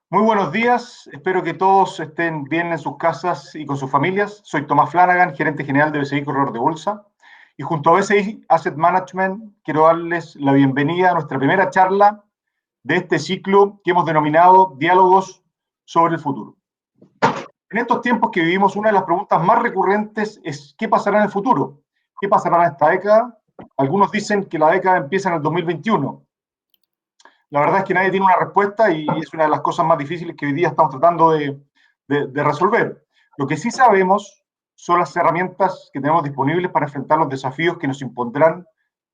Muy buenos días, espero que todos estén bien en sus casas y con sus familias. Soy Tomás Flanagan, gerente general de BCI Corredor de Bolsa, y junto a BCI Asset Management quiero darles la bienvenida a nuestra primera charla de este ciclo que hemos denominado Diálogos sobre el futuro. En estos tiempos que vivimos, una de las preguntas más recurrentes es ¿qué pasará en el futuro? ¿Qué pasará en esta década? Algunos dicen que la década empieza en el 2021. La verdad es que nadie tiene una respuesta y es una de las cosas más difíciles que hoy día estamos tratando de resolver. Lo que sí sabemos son las herramientas que tenemos disponibles para enfrentar los desafíos que nos impondrán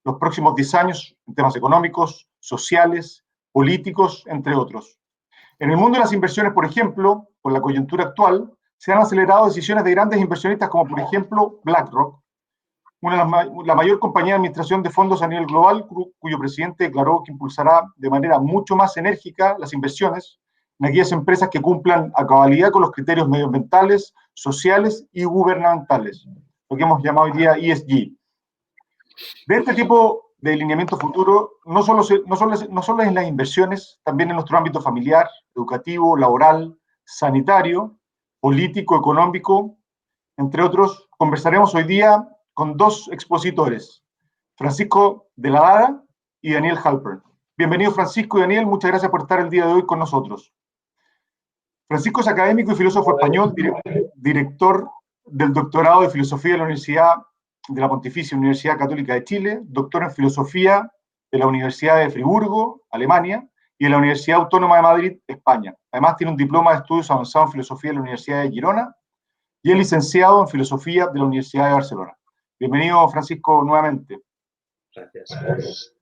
los próximos 10 años en temas económicos, sociales, políticos, entre otros. En el mundo de las inversiones, por ejemplo, con la coyuntura actual, se han acelerado decisiones de grandes inversionistas como, por ejemplo, BlackRock, la mayor compañía de administración de fondos a nivel global, cuyo presidente declaró que impulsará de manera mucho más enérgica las inversiones en aquellas empresas que cumplan a cabalidad con los criterios medioambientales, sociales y gubernamentales, lo que hemos llamado hoy día ESG. De este tipo de lineamiento futuro, no solo en las inversiones, también en nuestro ámbito familiar, educativo, laboral, sanitario, político, económico, entre otros, conversaremos hoy día con dos expositores, Francisco de la Lara y Daniel Halpern. Bienvenidos Francisco y Daniel, muchas gracias por estar el día de hoy con nosotros. Francisco es académico y filósofo español, director del doctorado de filosofía de la Universidad de la Pontificia Universidad Católica de Chile, doctor en filosofía de la Universidad de Friburgo, Alemania, y de la Universidad Autónoma de Madrid, España. Además tiene un diploma de estudios avanzados en filosofía de la Universidad de Girona y es licenciado en filosofía de la Universidad de Barcelona. Bienvenido, Francisco, nuevamente. Gracias.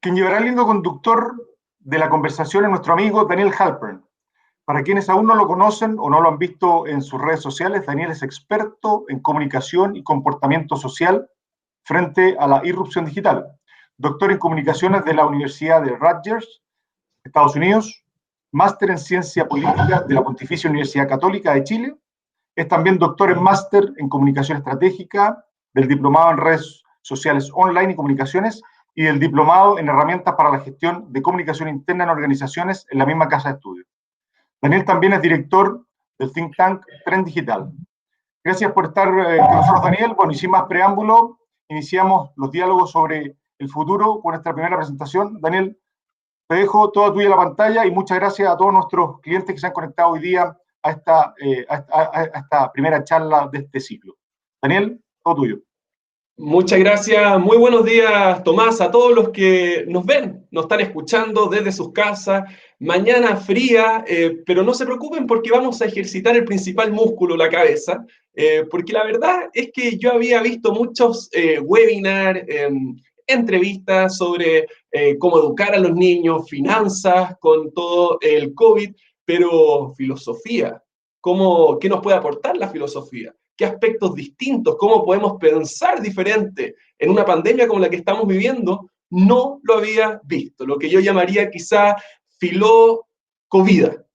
Quien llevará el hilo conductor de la conversación es nuestro amigo Daniel Halpern. Para quienes aún no lo conocen o no lo han visto en sus redes sociales, Daniel es experto en comunicación y comportamiento social frente a la irrupción digital. Doctor en comunicaciones de la Universidad de Rutgers, Estados Unidos, máster en ciencia política de la Pontificia Universidad Católica de Chile. Es también doctor en máster en comunicación estratégica, del diplomado en redes sociales online y comunicaciones y del diplomado en herramientas para la gestión de comunicación interna en organizaciones en la misma casa de estudio. Daniel también es director del think tank Trend Digital. Gracias por estar con nosotros, Daniel. Bueno, y sin más preámbulo, iniciamos los diálogos sobre el futuro con nuestra primera presentación. Daniel, te dejo toda tuya la pantalla y muchas gracias a todos nuestros clientes que se han conectado hoy día a esta primera charla de este ciclo. Daniel, todo tuyo. Muchas gracias. Muy buenos días, Tomás, a todos los que nos ven, nos están escuchando desde sus casas. Mañana fría, pero no se preocupen porque vamos a ejercitar el principal músculo, la cabeza, porque la verdad es que yo había visto muchos webinars, entrevistas sobre cómo educar a los niños, finanzas con todo el COVID, pero filosofía, ¿qué nos puede aportar la filosofía? ¿Qué aspectos distintos? ¿Cómo podemos pensar diferente en una pandemia como la que estamos viviendo? No lo había visto, lo que yo llamaría quizá filocovida.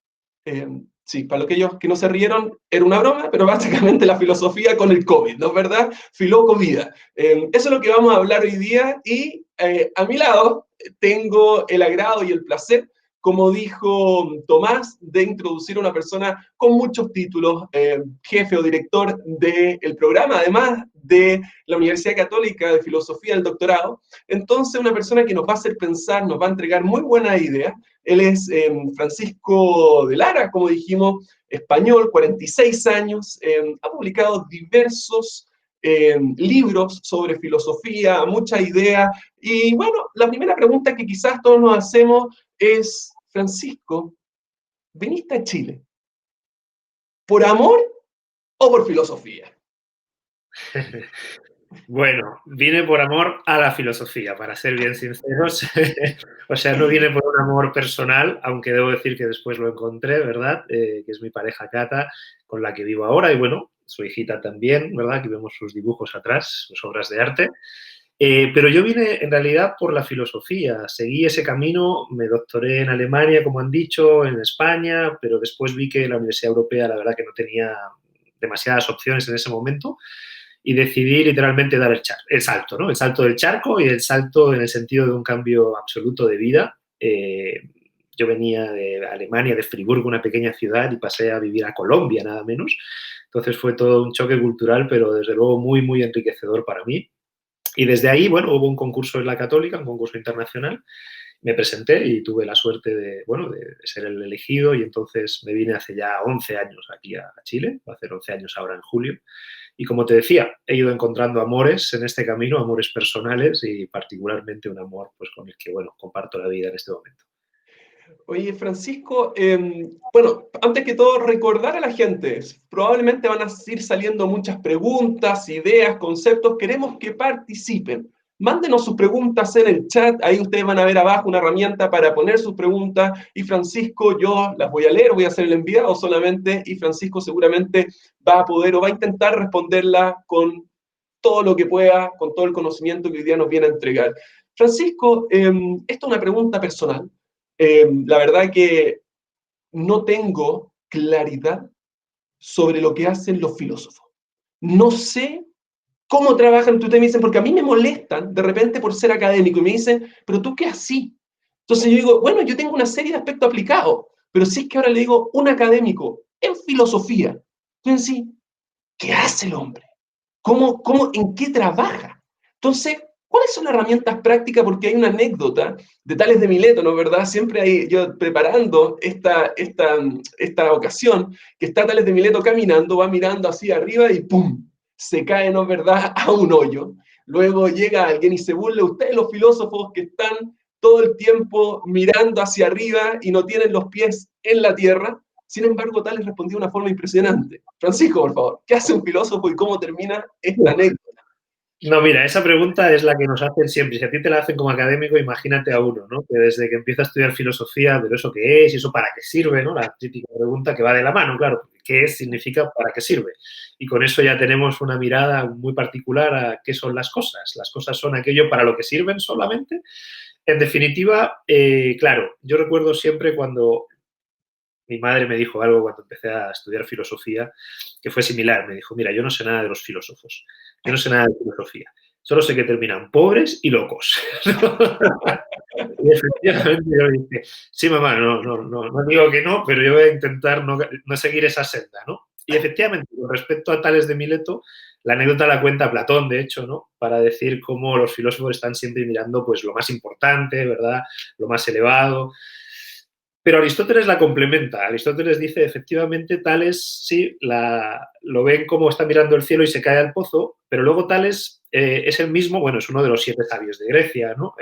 Sí, para aquellos que no se rieron, era una broma, pero básicamente la filosofía con el COVID, ¿no es verdad? Filocovida. Eso es lo que vamos a hablar hoy día y a mi lado tengo el agrado y el placer, como dijo Tomás, de introducir a una persona con muchos títulos, jefe o director del programa, además de la Universidad Católica de Filosofía del doctorado. Entonces, una persona que nos va a hacer pensar, nos va a entregar muy buenas ideas. Él es Francisco de Lara, como dijimos, español, 46 años, ha publicado diversos libros sobre filosofía, muchas ideas. Y bueno, la primera pregunta que quizás todos nos hacemos es, Francisco, ¿viniste a Chile por amor o por filosofía? Bueno, vine por amor a la filosofía, para ser bien sinceros. O sea, no vine por un amor personal, aunque debo decir que después lo encontré, ¿verdad? Que es mi pareja Cata, con la que vivo ahora, y bueno, su hijita también, ¿verdad? Que vemos sus dibujos atrás, sus obras de arte. Pero yo vine en realidad por la filosofía, seguí ese camino, me doctoré en Alemania, como han dicho, en España, pero después vi que la Universidad Europea, la verdad que no tenía demasiadas opciones en ese momento, y decidí literalmente dar el salto, ¿no? El salto del charco y el salto en el sentido de un cambio absoluto de vida, Yo venía de Alemania, de Friburgo, una pequeña ciudad, y pasé a vivir a Colombia, nada menos. Entonces fue todo un choque cultural, pero desde luego muy, muy enriquecedor para mí. Y desde ahí, bueno, hubo un concurso en la Católica, un concurso internacional. Me presenté y tuve la suerte de, bueno, de ser el elegido, y entonces me vine hace ya 11 años aquí a Chile, va a hacer 11 años ahora en julio. Y como te decía, he ido encontrando amores en este camino, amores personales y particularmente un amor pues, con el que, bueno, comparto la vida en este momento. Oye, Francisco, bueno, antes que todo, recordar a la gente, probablemente van a ir saliendo muchas preguntas, ideas, conceptos, queremos que participen. Mándenos sus preguntas en el chat, ahí ustedes van a ver abajo una herramienta para poner sus preguntas, y Francisco, yo las voy a leer, voy a hacer el enviado solamente, y Francisco seguramente va a poder o va a intentar responderla con todo lo que pueda, con todo el conocimiento que hoy día nos viene a entregar. Francisco, esta es una pregunta personal. La verdad que no tengo claridad sobre lo que hacen los filósofos. No sé cómo trabajan, ustedes me dicen, porque a mí me molestan de repente por ser académico y me dicen, pero tú qué así. Entonces yo digo, bueno, yo tengo una serie de aspectos aplicados, pero si es que ahora le digo un académico en filosofía, entonces sí, ¿qué hace el hombre? ¿En qué trabaja? Entonces, ¿cuáles son las herramientas prácticas? Porque hay una anécdota de Tales de Mileto, ¿no es verdad? Siempre hay, yo preparando esta ocasión, que está Tales de Mileto caminando, va mirando hacia arriba y ¡pum! Se cae, ¿no es verdad?, a un hoyo. Luego llega alguien y se burla, ustedes los filósofos que están todo el tiempo mirando hacia arriba y no tienen los pies en la tierra. Sin embargo, Tales respondió de una forma impresionante. Francisco, por favor, ¿qué hace un filósofo y cómo termina esta anécdota? No, mira, esa pregunta es la que nos hacen siempre. Si a ti te la hacen como académico, imagínate a uno, ¿no? Que desde que empieza a estudiar filosofía, pero ¿eso qué es? ¿Y eso para qué sirve? ¿No? La típica pregunta que va de la mano, claro. ¿Qué es? Significa para qué sirve. Y con eso ya tenemos una mirada muy particular a qué son las cosas. Las cosas son aquello para lo que sirven solamente. En definitiva, claro, yo recuerdo siempre cuando mi madre me dijo algo cuando empecé a estudiar filosofía que fue similar. Me dijo, mira, yo no sé nada de los filósofos, yo no sé nada de filosofía, solo sé que terminan pobres y locos. Y efectivamente yo dije, sí, mamá, no digo que no, pero yo voy a intentar no seguir esa senda, ¿no? Y efectivamente, con respecto a Tales de Mileto, la anécdota la cuenta Platón, de hecho, ¿no? Para decir cómo los filósofos están siempre mirando pues, lo más importante, ¿verdad? Lo más elevado. Pero Aristóteles la complementa. Aristóteles dice, efectivamente, Tales sí lo ven como está mirando el cielo y se cae al pozo, pero luego Tales es el mismo, bueno, es uno de los 7 sabios de Grecia, ¿no?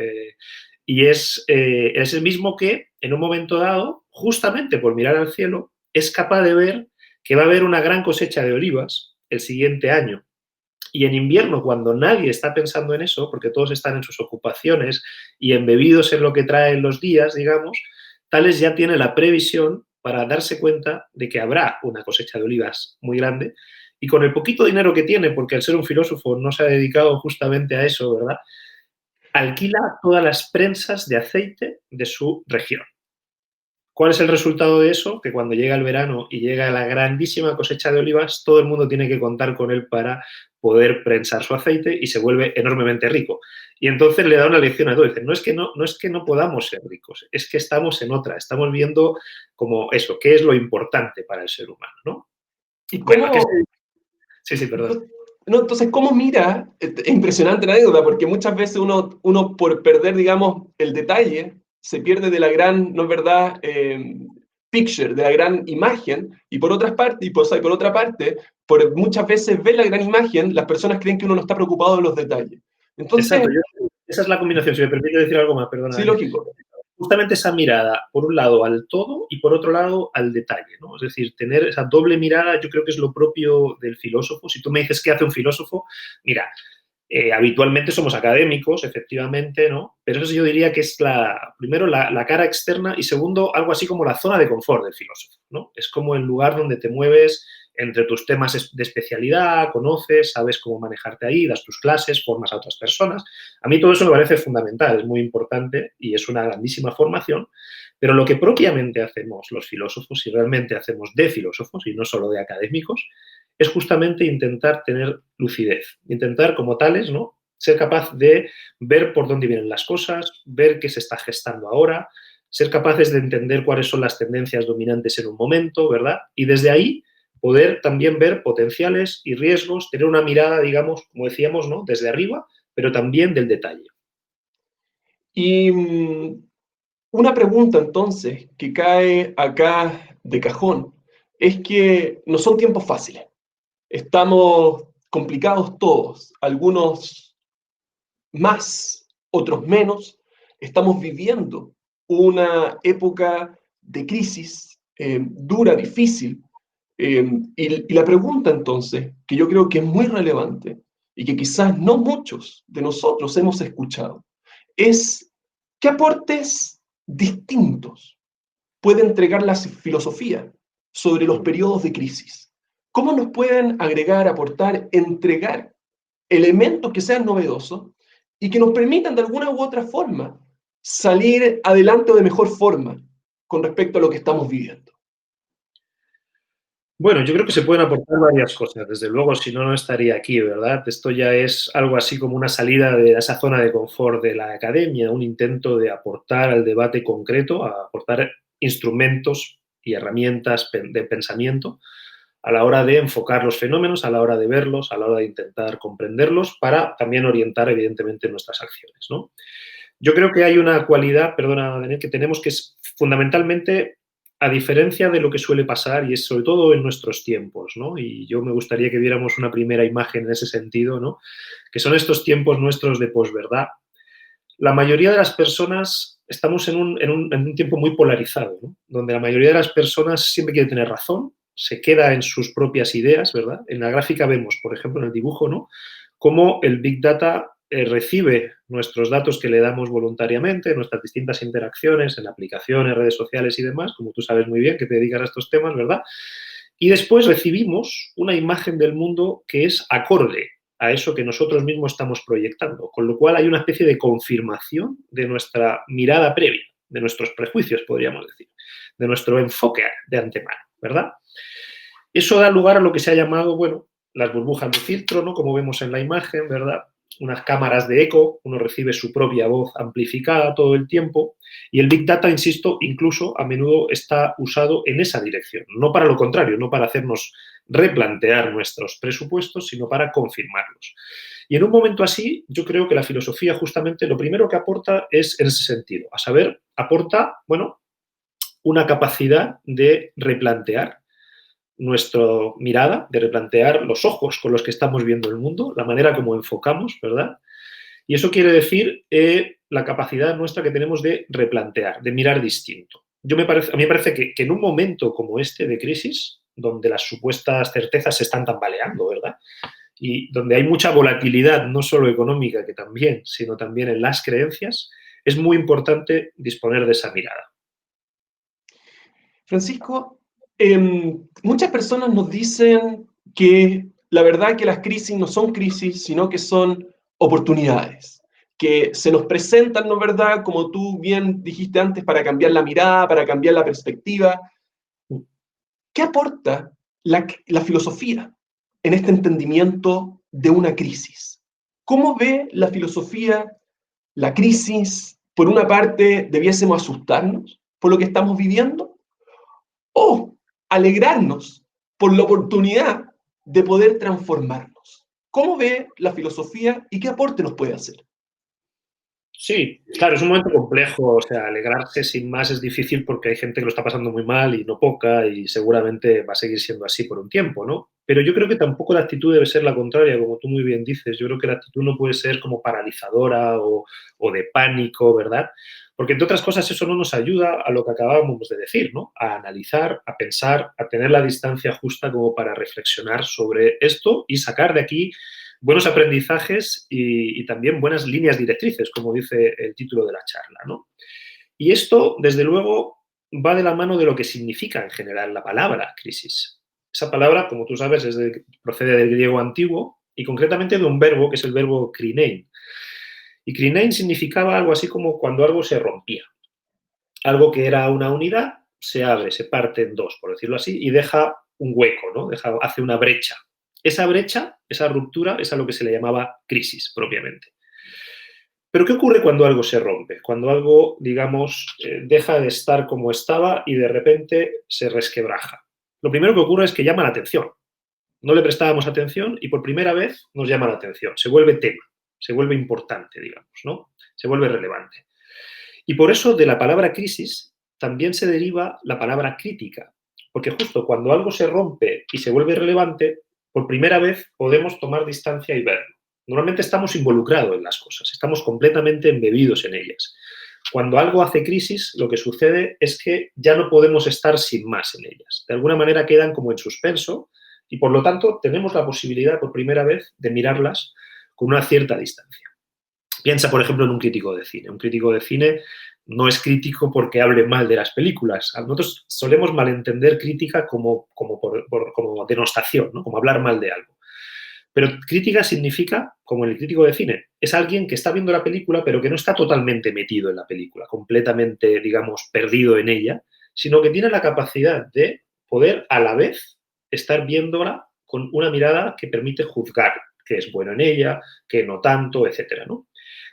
Y es el mismo que, en un momento dado, justamente por mirar al cielo, es capaz de ver que va a haber una gran cosecha de olivas el siguiente año. Y en invierno, cuando nadie está pensando en eso, porque todos están en sus ocupaciones y embebidos en lo que traen los días, digamos, Tales ya tiene la previsión para darse cuenta de que habrá una cosecha de olivas muy grande y con el poquito dinero que tiene, porque al ser un filósofo no se ha dedicado justamente a eso, ¿verdad? Alquila todas las prensas de aceite de su región. ¿Cuál es el resultado de eso? Que cuando llega el verano y llega la grandísima cosecha de olivas, todo el mundo tiene que contar con él para poder prensar su aceite y se vuelve enormemente rico. Y entonces le da una lección a todos. Dice, no es que no podamos ser ricos, es que estamos en otra. Estamos viendo como eso, qué es lo importante para el ser humano, ¿no? ¿Y cómo? Bueno, sí, perdón. No, entonces, ¿cómo mira? Es impresionante la anécdota, porque muchas veces uno por perder, digamos, el detalle, se pierde de la gran, ¿no es verdad?, picture, de la gran imagen, y por otra parte, muchas veces ve la gran imagen, las personas creen que uno no está preocupado de los detalles. Entonces, exacto, esa es la combinación. Si me permite decir algo más, perdona. sí, lógico. Justamente esa mirada, por un lado, al todo y por otro lado, al detalle, ¿no? Es decir, tener esa doble mirada yo creo que es lo propio del filósofo. Si tú me dices qué hace un filósofo, mira, habitualmente somos académicos, efectivamente, ¿no? Pero eso yo diría que es primero la cara externa y segundo, algo así como la zona de confort del filósofo, ¿no? Es como el lugar donde te mueves entre tus temas de especialidad, conoces, sabes cómo manejarte ahí, das tus clases, formas a otras personas. A mí todo eso me parece fundamental, es muy importante y es una grandísima formación, pero lo que propiamente hacemos los filósofos, y realmente hacemos de filósofos y no solo de académicos, es justamente intentar tener lucidez, intentar como tales, ¿no? Ser capaz de ver por dónde vienen las cosas, ver qué se está gestando ahora, ser capaces de entender cuáles son las tendencias dominantes en un momento, ¿verdad? Y desde ahí poder también ver potenciales y riesgos, tener una mirada, digamos, como decíamos, ¿no? Desde arriba, pero también del detalle. Y una pregunta entonces que cae acá de cajón es que no son tiempos fáciles. Estamos complicados todos, algunos más, otros menos. Estamos viviendo una época de crisis dura, difícil. Y la pregunta entonces, que yo creo que es muy relevante y que quizás no muchos de nosotros hemos escuchado, es ¿qué aportes distintos puede entregar la filosofía sobre los periodos de crisis? ¿Cómo nos pueden agregar, aportar, entregar elementos que sean novedosos y que nos permitan de alguna u otra forma salir adelante de mejor forma con respecto a lo que estamos viviendo? Bueno, yo creo que se pueden aportar varias cosas. Desde luego, si no, no estaría aquí, ¿verdad? Esto ya es algo así como una salida de esa zona de confort de la academia, un intento de aportar al debate concreto, a aportar instrumentos y herramientas de pensamiento a la hora de enfocar los fenómenos, a la hora de verlos, a la hora de intentar comprenderlos, para también orientar, evidentemente, nuestras acciones, ¿no? Yo creo que hay una cualidad, perdona, Daniel, que tenemos que es fundamentalmente, a diferencia de lo que suele pasar, y es sobre todo en nuestros tiempos, ¿no? Y yo me gustaría que viéramos una primera imagen en ese sentido, ¿no? Que son estos tiempos nuestros de posverdad. La mayoría de las personas estamos en un tiempo muy polarizado, ¿no? Donde la mayoría de las personas siempre quiere tener razón, se queda en sus propias ideas, ¿verdad? En la gráfica vemos, por ejemplo, en el dibujo, ¿no? Cómo el Big Data recibe nuestros datos que le damos voluntariamente, nuestras distintas interacciones en aplicaciones, redes sociales y demás, como tú sabes muy bien que te dedicas a estos temas, ¿verdad? Y después recibimos una imagen del mundo que es acorde a eso que nosotros mismos estamos proyectando, con lo cual hay una especie de confirmación de nuestra mirada previa, de nuestros prejuicios, podríamos decir, de nuestro enfoque de antemano, ¿verdad? Eso da lugar a lo que se ha llamado, bueno, las burbujas de filtro, ¿no? Como vemos en la imagen, ¿verdad? Unas cámaras de eco, uno recibe su propia voz amplificada todo el tiempo y el Big Data, insisto, incluso a menudo está usado en esa dirección, no para lo contrario, no para hacernos replantear nuestros presupuestos, sino para confirmarlos. Y en un momento así, yo creo que la filosofía justamente lo primero que aporta es en ese sentido, a saber, aporta, bueno, una capacidad de replantear nuestra mirada, de replantear los ojos con los que estamos viendo el mundo, la manera como enfocamos, ¿verdad? Y eso quiere decir la capacidad nuestra que tenemos de replantear, de mirar distinto. A mí me parece que en un momento como este de crisis, donde las supuestas certezas se están tambaleando, ¿verdad? Y donde hay mucha volatilidad, no solo económica, que también, sino también en las creencias, es muy importante disponer de esa mirada. Francisco, muchas personas nos dicen que la verdad que las crisis no son crisis, sino que son oportunidades, que se nos presentan, ¿no es verdad? Como tú bien dijiste antes, para cambiar la mirada, para cambiar la perspectiva. ¿Qué aporta la filosofía en este entendimiento de una crisis? ¿Cómo ve la filosofía la crisis? Por una parte, ¿debiésemos asustarnos por lo que estamos viviendo? ¿O alegrarnos por la oportunidad de poder transformarnos? ¿Cómo ve la filosofía y qué aporte nos puede hacer? Sí, claro, es un momento complejo, o sea, alegrarse sin más es difícil porque hay gente que lo está pasando muy mal y no poca y seguramente va a seguir siendo así por un tiempo, ¿no? Pero yo creo que tampoco la actitud debe ser la contraria, como tú muy bien dices. Yo creo que la actitud no puede ser como paralizadora o de pánico, ¿verdad? Porque entre otras cosas eso no nos ayuda a lo que acabábamos de decir, ¿no? A analizar, a pensar, a tener la distancia justa como para reflexionar sobre esto y sacar de aquí buenos aprendizajes y también buenas líneas directrices, como dice el título de la charla, ¿no? Y esto, desde luego, va de la mano de lo que significa en general la palabra crisis. Esa palabra, como tú sabes, procede del griego antiguo y concretamente de un verbo que es el verbo krinein. Y krinein significaba algo así como cuando algo se rompía. Algo que era una unidad se abre, se parte en dos, por decirlo así, y deja un hueco, ¿no? Hace una brecha. Esa brecha, esa ruptura, es a lo que se le llamaba crisis propiamente. Pero ¿qué ocurre cuando algo se rompe? Cuando algo, digamos, deja de estar como estaba y de repente se resquebraja. Lo primero que ocurre es que llama la atención. No le prestábamos atención y por primera vez nos llama la atención. Se vuelve tema, se vuelve importante, digamos, ¿no? Se vuelve relevante. Y por eso de la palabra crisis también se deriva la palabra crítica. Porque justo cuando algo se rompe y se vuelve relevante, por primera vez podemos tomar distancia y verlo. Normalmente estamos involucrados en las cosas, estamos completamente embebidos en ellas. Cuando algo hace crisis, lo que sucede es que ya no podemos estar sin más en ellas. De alguna manera quedan como en suspenso y, por lo tanto, tenemos la posibilidad por primera vez de mirarlas con una cierta distancia. Piensa, por ejemplo, en un crítico de cine. Un crítico de cine no es crítico porque hable mal de las películas. Nosotros solemos malentender crítica como denostación, ¿no? Como hablar mal de algo. Pero crítica significa, como el crítico de cine, es alguien que está viendo la película pero que no está totalmente metido en la película, completamente, digamos, perdido en ella, sino que tiene la capacidad de poder a la vez estar viéndola con una mirada que permite juzgar qué es bueno en ella, qué no tanto, etcétera, ¿no?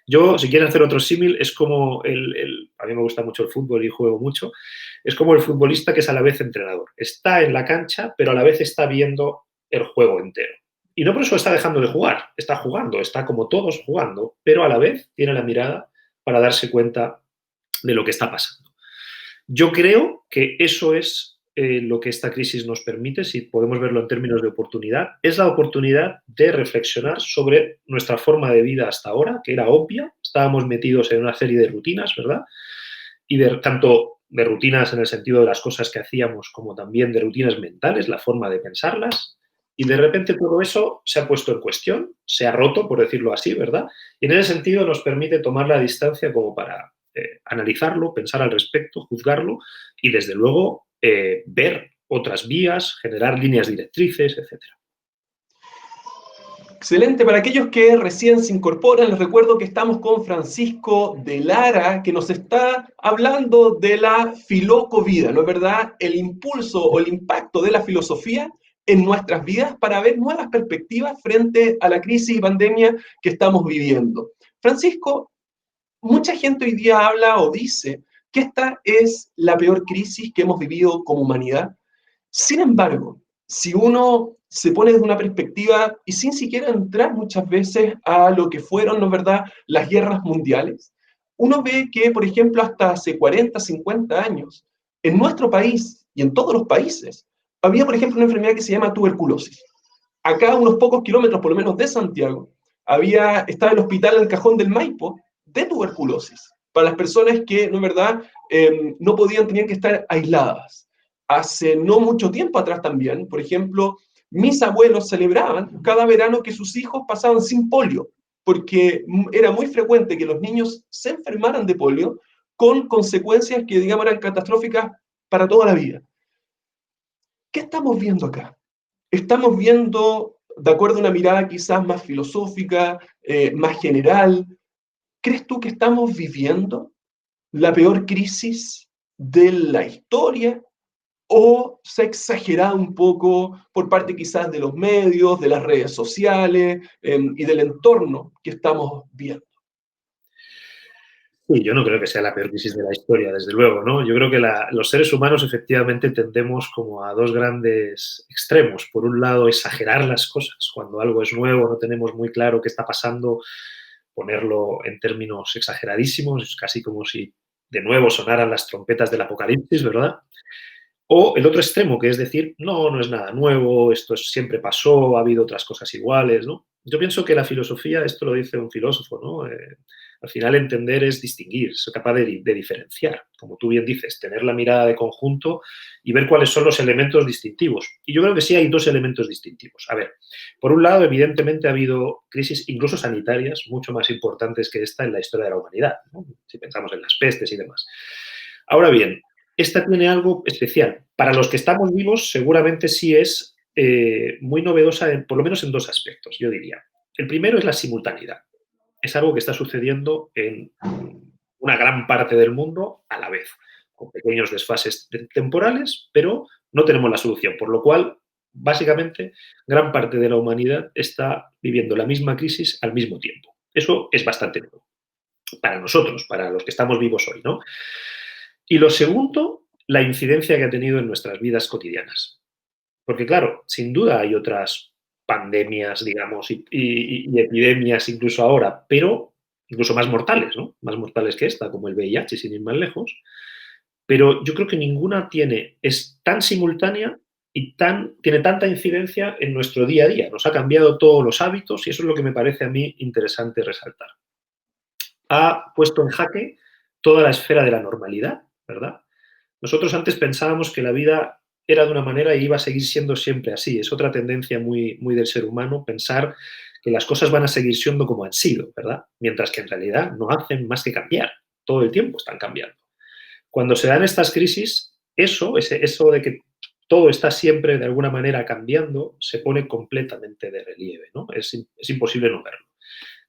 Yo, si quieres hacer otro símil, es como a mí me gusta mucho el fútbol y juego mucho, es como el futbolista que es a la vez entrenador. Está en la cancha, pero a la vez está viendo el juego entero. Y no por eso está dejando de jugar, está jugando, está como todos jugando, pero a la vez tiene la mirada para darse cuenta de lo que está pasando. Yo creo que eso es lo que esta crisis nos permite, si podemos verlo en términos de oportunidad, es la oportunidad de reflexionar sobre nuestra forma de vida hasta ahora, que era obvia, estábamos metidos en una serie de rutinas, ¿verdad? Y tanto de rutinas en el sentido de las cosas que hacíamos, como también de rutinas mentales, la forma de pensarlas. Y de repente todo eso se ha puesto en cuestión, se ha roto, por decirlo así, ¿verdad? Y en ese sentido nos permite tomar la distancia como para analizarlo, pensar al respecto, juzgarlo y, desde luego, ver otras vías, generar líneas directrices, etc. Excelente. Para aquellos que recién se incorporan, les recuerdo que estamos con Francisco de Lara, que nos está hablando de la filocovida, ¿no es verdad? El impulso o el impacto de la filosofía en nuestras vidas para ver nuevas perspectivas frente a la crisis y pandemia que estamos viviendo. Francisco, mucha gente hoy día habla o dice que esta es la peor crisis que hemos vivido como humanidad. Sin embargo, si uno se pone desde una perspectiva y sin siquiera entrar muchas veces a lo que fueron, ¿no es verdad?, las guerras mundiales, uno ve que, por ejemplo, hasta hace 40, 50 años, en nuestro país y en todos los países, había, por ejemplo, una enfermedad que se llama tuberculosis. Acá, a unos pocos kilómetros, por lo menos, de Santiago, estaba el hospital El Cajón del Maipo de tuberculosis, para las personas que, ¿no es verdad?, no podían, tenían que estar aisladas. Hace no mucho tiempo atrás también, por ejemplo, mis abuelos celebraban cada verano que sus hijos pasaban sin polio, porque era muy frecuente que los niños se enfermaran de polio con consecuencias que, digamos, eran catastróficas para toda la vida. ¿Qué estamos viendo acá? Estamos viendo, de acuerdo a una mirada quizás más filosófica, más general, ¿crees tú que estamos viviendo la peor crisis de la historia? ¿O se ha exagerado un poco por parte quizás de los medios, de las redes sociales y del entorno que estamos viendo? Sí, yo no creo que sea la peor crisis de la historia, desde luego, ¿no? Yo creo que los seres humanos efectivamente tendemos como a dos grandes extremos. Por un lado, exagerar las cosas. Cuando algo es nuevo, no tenemos muy claro qué está pasando, ponerlo en términos exageradísimos, es casi como si de nuevo sonaran las trompetas del apocalipsis, ¿verdad? O el otro extremo, que es decir, no, no es nada nuevo, esto siempre pasó, ha habido otras cosas iguales, ¿no? Yo pienso que la filosofía, esto lo dice un filósofo, ¿no? Al final entender es distinguir, ser capaz de diferenciar, como tú bien dices, tener la mirada de conjunto y ver cuáles son los elementos distintivos. Y yo creo que sí hay dos elementos distintivos. A ver, por un lado, evidentemente ha habido crisis incluso sanitarias mucho más importantes que esta en la historia de la humanidad, ¿no? Si pensamos en las pestes y demás. Ahora bien, esta tiene algo especial. Para los que estamos vivos, seguramente sí es muy novedosa, por lo menos en dos aspectos, yo diría. El primero es la simultaneidad. Es algo que está sucediendo en una gran parte del mundo a la vez, con pequeños desfases temporales, pero no tenemos la solución, por lo cual, básicamente, gran parte de la humanidad está viviendo la misma crisis al mismo tiempo. Eso es bastante nuevo. para nosotros, para los que estamos vivos hoy, ¿no? Y lo segundo, la incidencia que ha tenido en nuestras vidas cotidianas. Porque, claro, sin duda hay otras pandemias, digamos, y epidemias incluso ahora, pero incluso más mortales, ¿no? Más mortales que esta, como el VIH, sin ir más lejos. Pero yo creo que ninguna es tan simultánea y tiene tanta incidencia en nuestro día a día. Nos ha cambiado todos los hábitos y eso es lo que me parece a mí interesante resaltar. Ha puesto en jaque toda la esfera de la normalidad, ¿verdad? Nosotros antes pensábamos que la vida era de una manera y iba a seguir siendo siempre así. Es otra tendencia muy, muy del ser humano pensar que las cosas van a seguir siendo como han sido, ¿verdad? Mientras que en realidad no hacen más que cambiar. Todo el tiempo están cambiando. Cuando se dan estas crisis, eso de que todo está siempre de alguna manera cambiando, se pone completamente de relieve, ¿no? Es imposible no verlo.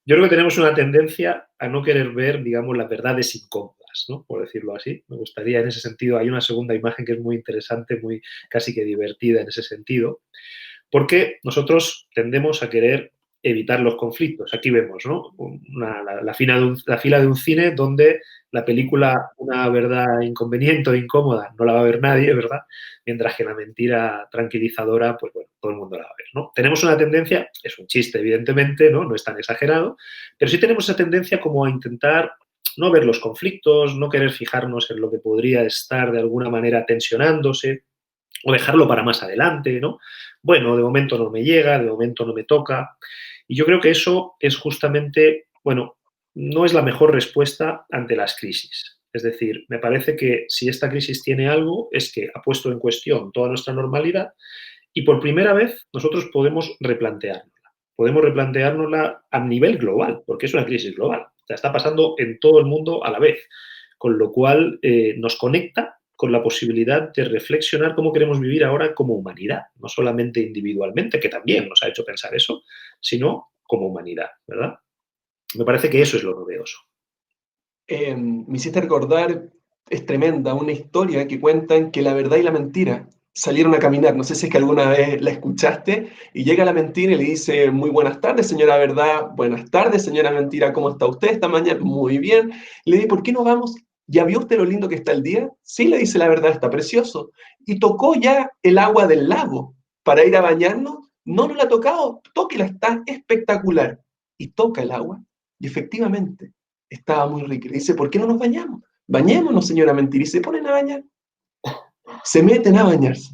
Yo creo que tenemos una tendencia a no querer ver, digamos, las verdades incómodas, ¿no? Por decirlo así. Me gustaría, en ese sentido, hay una segunda imagen que es muy interesante, muy casi que divertida en ese sentido, porque nosotros tendemos a querer evitar los conflictos. Aquí vemos, ¿no? La fila de un cine donde la película, una verdad inconveniente o incómoda, no la va a ver nadie, ¿verdad? Mientras que la mentira tranquilizadora, pues bueno, todo el mundo la va a ver, ¿no? Tenemos una tendencia, es un chiste evidentemente, ¿no? No es tan exagerado, pero sí tenemos esa tendencia como a intentar no ver los conflictos, no querer fijarnos en lo que podría estar de alguna manera tensionándose o dejarlo para más adelante, ¿no? Bueno, de momento no me llega, de momento no me toca. Y yo creo que eso es justamente, bueno, no es la mejor respuesta ante las crisis. Es decir, me parece que si esta crisis tiene algo es que ha puesto en cuestión toda nuestra normalidad y por primera vez nosotros podemos replanteárnosla. Podemos replanteárnosla a nivel global, porque es una crisis global. O sea, está pasando en todo el mundo a la vez, con lo cual nos conecta con la posibilidad de reflexionar cómo queremos vivir ahora como humanidad, no solamente individualmente, que también nos ha hecho pensar eso, sino como humanidad, ¿verdad? Me parece que eso es lo novedoso. Me hiciste recordar, es tremenda, una historia que cuentan que la verdad y la mentira salieron a caminar. No sé si es que alguna vez la escuchaste, y llega la mentira y le dice: muy buenas tardes, señora verdad. Buenas tardes, señora mentira. ¿Cómo está usted esta mañana? Muy bien. Le dice: ¿por qué no vamos? ¿Ya vio usted lo lindo que está el día? Sí, le dice la verdad, está precioso. ¿Y tocó ya el agua del lago para ir a bañarnos? No, no la ha tocado. Tóquela, está espectacular. Y toca el agua, y efectivamente estaba muy rica. Le dice: ¿por qué no nos bañamos? Bañémonos, señora mentira. Y se ponen a bañar. Se meten a bañarse.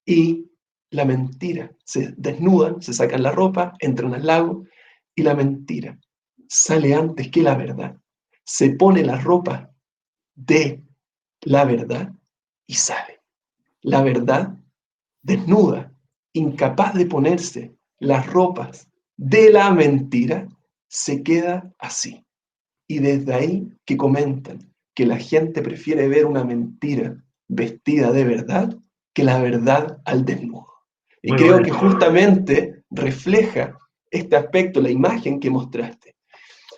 Y la mentira, se desnudan, se sacan la ropa, entran al lago, y la mentira sale antes que la verdad. Se pone la ropa de la verdad y sale. La verdad desnuda, incapaz de ponerse las ropas de la mentira, se queda así. Y desde ahí que comentan que la gente prefiere ver una mentira vestida de verdad que la verdad al desnudo. Y Muy creo bueno. que justamente refleja este aspecto, la imagen que mostraste.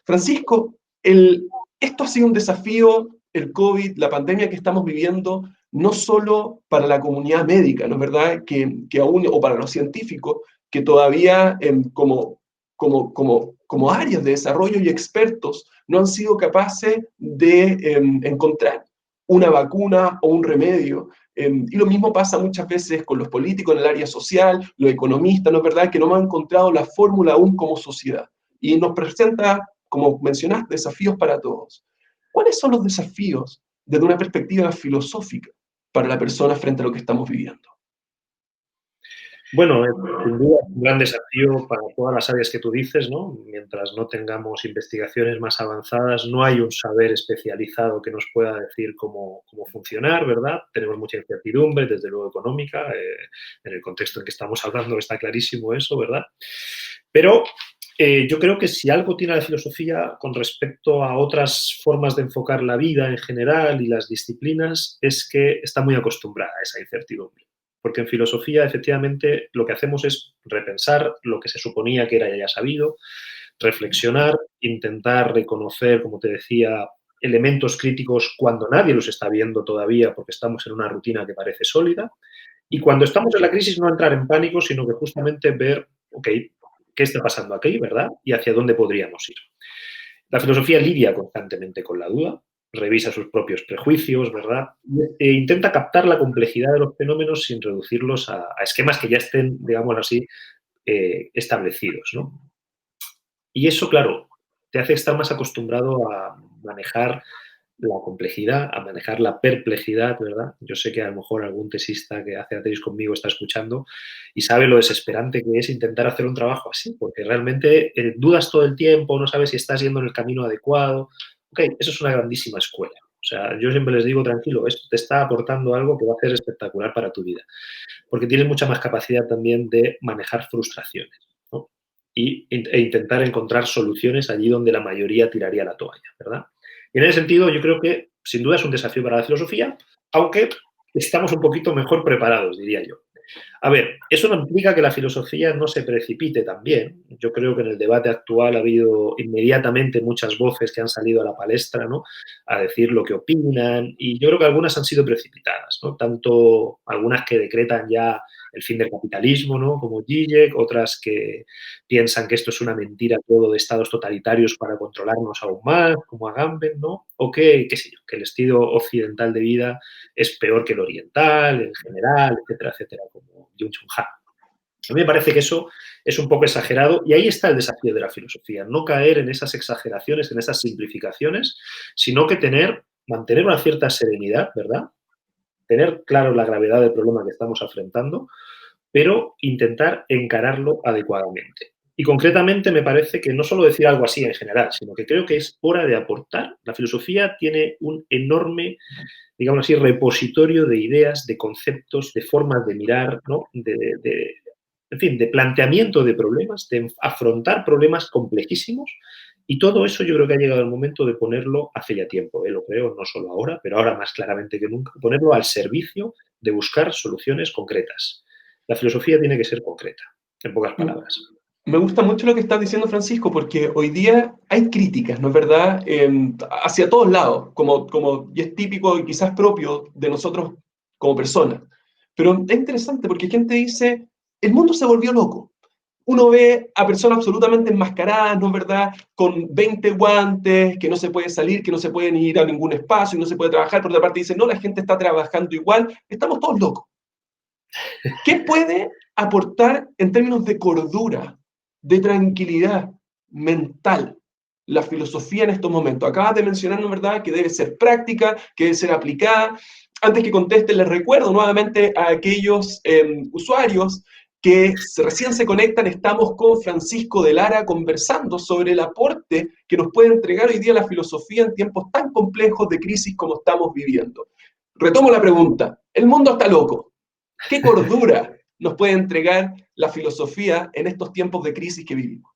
Francisco, esto ha sido un desafío, el COVID, la pandemia que estamos viviendo, no solo para la comunidad médica, ¿no es verdad? Que aún, o para los científicos, que todavía como áreas de desarrollo y expertos no han sido capaces de encontrar una vacuna o un remedio. Y lo mismo pasa muchas veces con los políticos en el área social, los economistas, ¿no es verdad? Que no han encontrado la fórmula aún como sociedad. Y nos presenta, como mencionaste, desafíos para todos. ¿Cuáles son los desafíos desde una perspectiva filosófica para la persona frente a lo que estamos viviendo? Bueno, sin duda es un gran desafío para todas las áreas que tú dices, ¿no? Mientras no tengamos investigaciones más avanzadas, no hay un saber especializado que nos pueda decir cómo funcionar, ¿verdad? Tenemos mucha incertidumbre, desde luego económica, en el contexto en que estamos hablando está clarísimo eso, ¿verdad? Pero yo creo que si algo tiene la filosofía con respecto a otras formas de enfocar la vida en general y las disciplinas, es que está muy acostumbrada a esa incertidumbre. Porque en filosofía, efectivamente, lo que hacemos es repensar lo que se suponía que era ya sabido, reflexionar, intentar reconocer, como te decía, elementos críticos cuando nadie los está viendo todavía porque estamos en una rutina que parece sólida. Y cuando estamos en la crisis, no entrar en pánico, sino que justamente ver, ok, ¿qué está pasando aquí, verdad? Y hacia dónde podríamos ir. La filosofía lidia constantemente con la duda, revisa sus propios prejuicios, ¿verdad? E intenta captar la complejidad de los fenómenos sin reducirlos a esquemas que ya estén, digamos así, establecidos, ¿no? Y eso, claro, te hace estar más acostumbrado a manejar la complejidad, a manejar la perplejidad, ¿verdad? Yo sé que a lo mejor algún tesista que hace la tesis conmigo está escuchando y sabe lo desesperante que es intentar hacer un trabajo así, porque realmente dudas todo el tiempo, no sabes si estás yendo en el camino adecuado. Ok, eso es una grandísima escuela. O sea, yo siempre les digo, tranquilo, esto te está aportando algo que va a ser espectacular para tu vida, porque tienes mucha más capacidad también de manejar frustraciones, ¿no? E intentar encontrar soluciones allí donde la mayoría tiraría la toalla, ¿verdad? Y en ese sentido, yo creo que sin duda es un desafío para la filosofía, aunque estamos un poquito mejor preparados, diría yo. A ver, eso no implica que la filosofía no se precipite también. Yo creo que en el debate actual ha habido inmediatamente muchas voces que han salido a la palestra, ¿no?, a decir lo que opinan, y yo creo que algunas han sido precipitadas, ¿no? Tanto algunas que decretan ya el fin del capitalismo, ¿no?, como Zizek, otras que piensan que esto es una mentira todo de estados totalitarios para controlarnos aún más, como Agamben, ¿no? O que, qué sé yo, que el estilo occidental de vida es peor que el oriental, en general, etcétera, etcétera, como Byung-Chul Han. A mí me parece que eso es un poco exagerado y ahí está el desafío de la filosofía, no caer en esas exageraciones, en esas simplificaciones, sino que mantener una cierta serenidad, ¿verdad? Tener claro la gravedad del problema que estamos afrontando, pero intentar encararlo adecuadamente. Y concretamente me parece que no solo decir algo así en general, sino que creo que es hora de aportar. La filosofía tiene un enorme, digamos así, repositorio de ideas, de conceptos, de formas de mirar, ¿no?, en fin, de planteamiento de problemas, de afrontar problemas complejísimos, y todo eso yo creo que ha llegado el momento de ponerlo hace ya tiempo, lo creo, no solo ahora, pero ahora más claramente que nunca, ponerlo al servicio de buscar soluciones concretas. La filosofía tiene que ser concreta, en pocas palabras. Me gusta mucho lo que estás diciendo, Francisco, porque hoy día hay críticas, ¿no es verdad?, hacia todos lados, y es típico y quizás propio de nosotros como personas. Pero es interesante porque gente dice, el mundo se volvió loco. Uno ve a personas absolutamente enmascaradas, ¿no es verdad?, con 20 guantes, que no se puede salir, que no se puede ni ir a ningún espacio, y no se puede trabajar. Por otra parte dicen, no, la gente está trabajando igual, estamos todos locos. ¿Qué puede aportar en términos de cordura, de tranquilidad mental la filosofía en estos momentos? Acabas de mencionar, ¿no es verdad?, que debe ser práctica, que debe ser aplicada. Antes que conteste, les recuerdo nuevamente a aquellos usuarios que recién se conectan, estamos con Francisco de Lara conversando sobre el aporte que nos puede entregar hoy día la filosofía en tiempos tan complejos de crisis como estamos viviendo. Retomo la pregunta, el mundo está loco. ¿Qué cordura nos puede entregar la filosofía en estos tiempos de crisis que vivimos?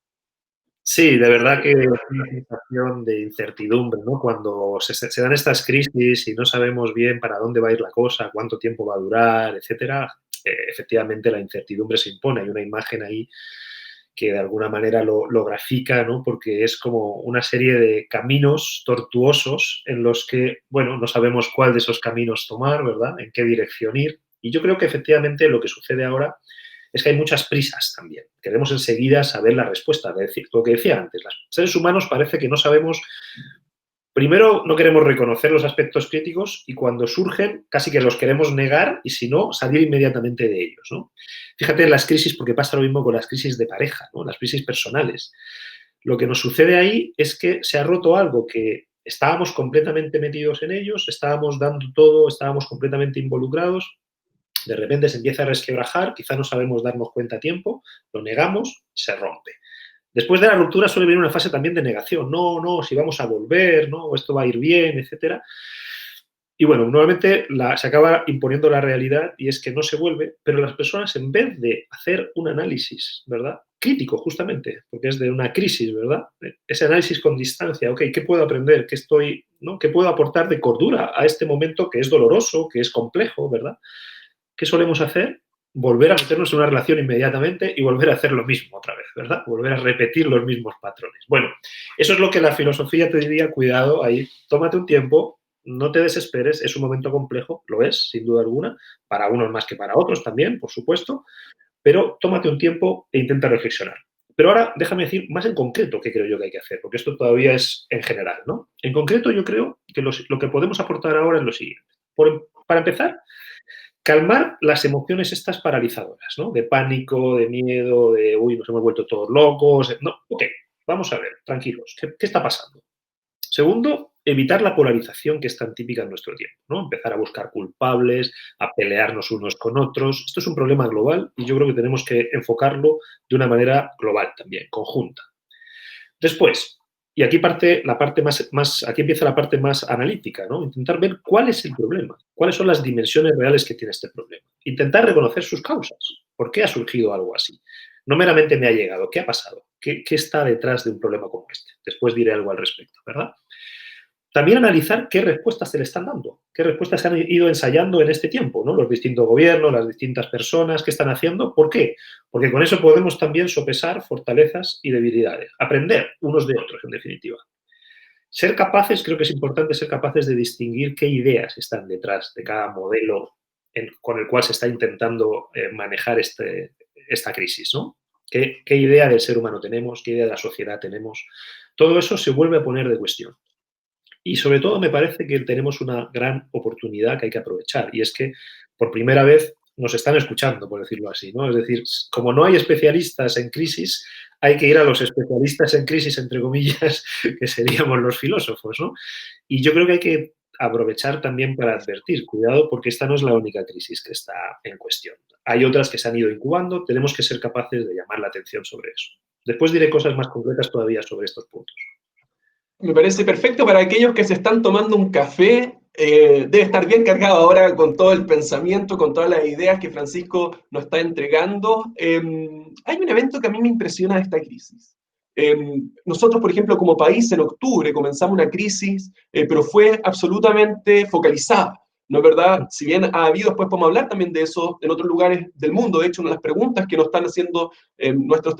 Sí, de verdad que es una sensación de incertidumbre, ¿no? Cuando se dan estas crisis y no sabemos bien para dónde va a ir la cosa, cuánto tiempo va a durar, etcétera, efectivamente la incertidumbre se impone. Hay una imagen ahí que de alguna manera lo grafica, ¿no? Porque es como una serie de caminos tortuosos en los que, bueno, no sabemos cuál de esos caminos tomar, ¿verdad?, en qué dirección ir. Y yo creo que efectivamente lo que sucede ahora es que hay muchas prisas también. Queremos enseguida saber la respuesta. Es decir, lo que decía antes, los seres humanos parece que no sabemos. Primero, no queremos reconocer los aspectos críticos y cuando surgen, casi que los queremos negar y si no, salir inmediatamente de ellos, ¿no? Fíjate en las crisis, porque pasa lo mismo con las crisis de pareja, ¿no?, las crisis personales. Lo que nos sucede ahí es que se ha roto algo que estábamos completamente metidos en ellos, estábamos dando todo, estábamos completamente involucrados. De repente se empieza a resquebrajar, quizá no sabemos darnos cuenta a tiempo, lo negamos, se rompe. Después de la ruptura suele venir una fase también de negación. No, si vamos a volver, no, esto va a ir bien, etcétera. Y bueno, nuevamente se acaba imponiendo la realidad y es que no se vuelve, pero las personas en vez de hacer un análisis, ¿verdad?, crítico justamente, porque es de una crisis, ¿verdad?, ese análisis con distancia, ok, ¿qué puedo aprender? ¿Qué puedo aportar de cordura a este momento que es doloroso, que es complejo, ¿verdad? ¿Qué solemos hacer? Volver a meternos en una relación inmediatamente y volver a hacer lo mismo otra vez, ¿verdad? Volver a repetir los mismos patrones. Bueno, eso es lo que la filosofía te diría, cuidado ahí, tómate un tiempo, no te desesperes, es un momento complejo, lo es, sin duda alguna, para unos más que para otros también, por supuesto, pero tómate un tiempo e intenta reflexionar. Pero ahora déjame decir más en concreto qué creo yo que hay que hacer, porque esto todavía es en general, ¿no? En concreto yo creo que lo que podemos aportar ahora es lo siguiente. Para empezar, calmar las emociones estas paralizadoras, ¿no? De pánico, de miedo, de, uy, nos hemos vuelto todos locos. No, ok, vamos a ver, tranquilos, ¿qué está pasando? Segundo, evitar la polarización que es tan típica en nuestro tiempo, ¿no? Empezar a buscar culpables, a pelearnos unos con otros. Esto es un problema global y yo creo que tenemos que enfocarlo de una manera global también, conjunta. Después, y aquí aquí empieza la parte más analítica, ¿no? Intentar ver cuál es el problema, cuáles son las dimensiones reales que tiene este problema. Intentar reconocer sus causas. ¿Por qué ha surgido algo así? No meramente me ha llegado, ¿qué ha pasado? ¿Qué está detrás de un problema como este? Después diré algo al respecto, ¿verdad? También analizar qué respuestas se le están dando, qué respuestas se han ido ensayando en este tiempo, ¿no? Los distintos gobiernos, las distintas personas, ¿qué están haciendo? ¿Por qué? Porque con eso podemos también sopesar fortalezas y debilidades, aprender unos de otros, en definitiva. Ser capaces, creo que es importante ser capaces de distinguir qué ideas están detrás de cada modelo con el cual se está intentando manejar esta crisis, ¿no? ¿Qué idea del ser humano tenemos? ¿Qué idea de la sociedad tenemos? Todo eso se vuelve a poner de cuestión. Y sobre todo me parece que tenemos una gran oportunidad que hay que aprovechar y es que por primera vez nos están escuchando, por decirlo así, ¿no? Es decir, como no hay especialistas en crisis, hay que ir a los especialistas en crisis, entre comillas, que seríamos los filósofos, ¿no? Y yo creo que hay que aprovechar también para advertir, cuidado, porque esta no es la única crisis que está en cuestión. Hay otras que se han ido incubando, tenemos que ser capaces de llamar la atención sobre eso. Después diré cosas más concretas todavía sobre estos puntos. Me parece perfecto para aquellos que se están tomando un café. Debe estar bien cargado ahora con todo el pensamiento, con todas las ideas que Francisco nos está entregando. Hay un evento que a mí me impresiona de esta crisis. Nosotros, por ejemplo, como país, en octubre comenzamos una crisis, pero fue absolutamente focalizada, ¿no es verdad? Si bien ha habido, después podemos hablar también de eso en otros lugares del mundo. De hecho, una de las preguntas que nos están haciendo nuestros,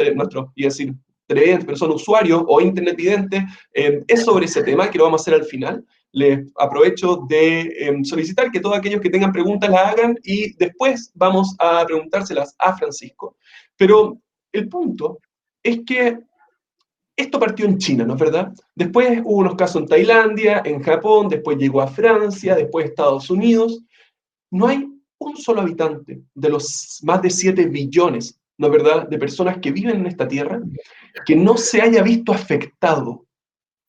y decir, televidentes, pero son usuarios o internet videntes, es sobre ese tema, que lo vamos a hacer al final. Les aprovecho de solicitar que todos aquellos que tengan preguntas las hagan y después vamos a preguntárselas a Francisco. Pero el punto es que esto partió en China, ¿no es verdad? Después hubo unos casos en Tailandia, en Japón, después llegó a Francia, después a Estados Unidos. No hay un solo habitante de los más de 7 billones, ¿no es verdad?, de personas que viven en esta tierra, que no se haya visto afectado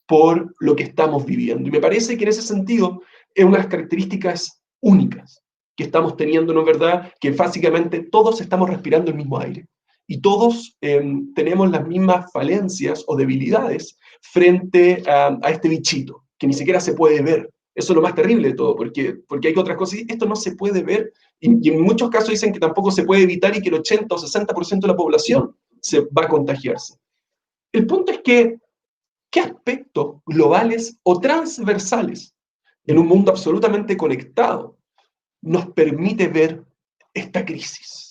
por lo que estamos viviendo. Y me parece que en ese sentido es una de las características únicas que estamos teniendo, ¿no es verdad?, que básicamente todos estamos respirando el mismo aire y todos tenemos las mismas falencias o debilidades frente a este bichito, que ni siquiera se puede ver. Eso es lo más terrible de todo, porque hay otras cosas, y esto no se puede ver, y en muchos casos dicen que tampoco se puede evitar y que el 80 o 60% de la población se va a contagiarse. El punto es que, ¿qué aspectos globales o transversales en un mundo absolutamente conectado nos permite ver esta crisis?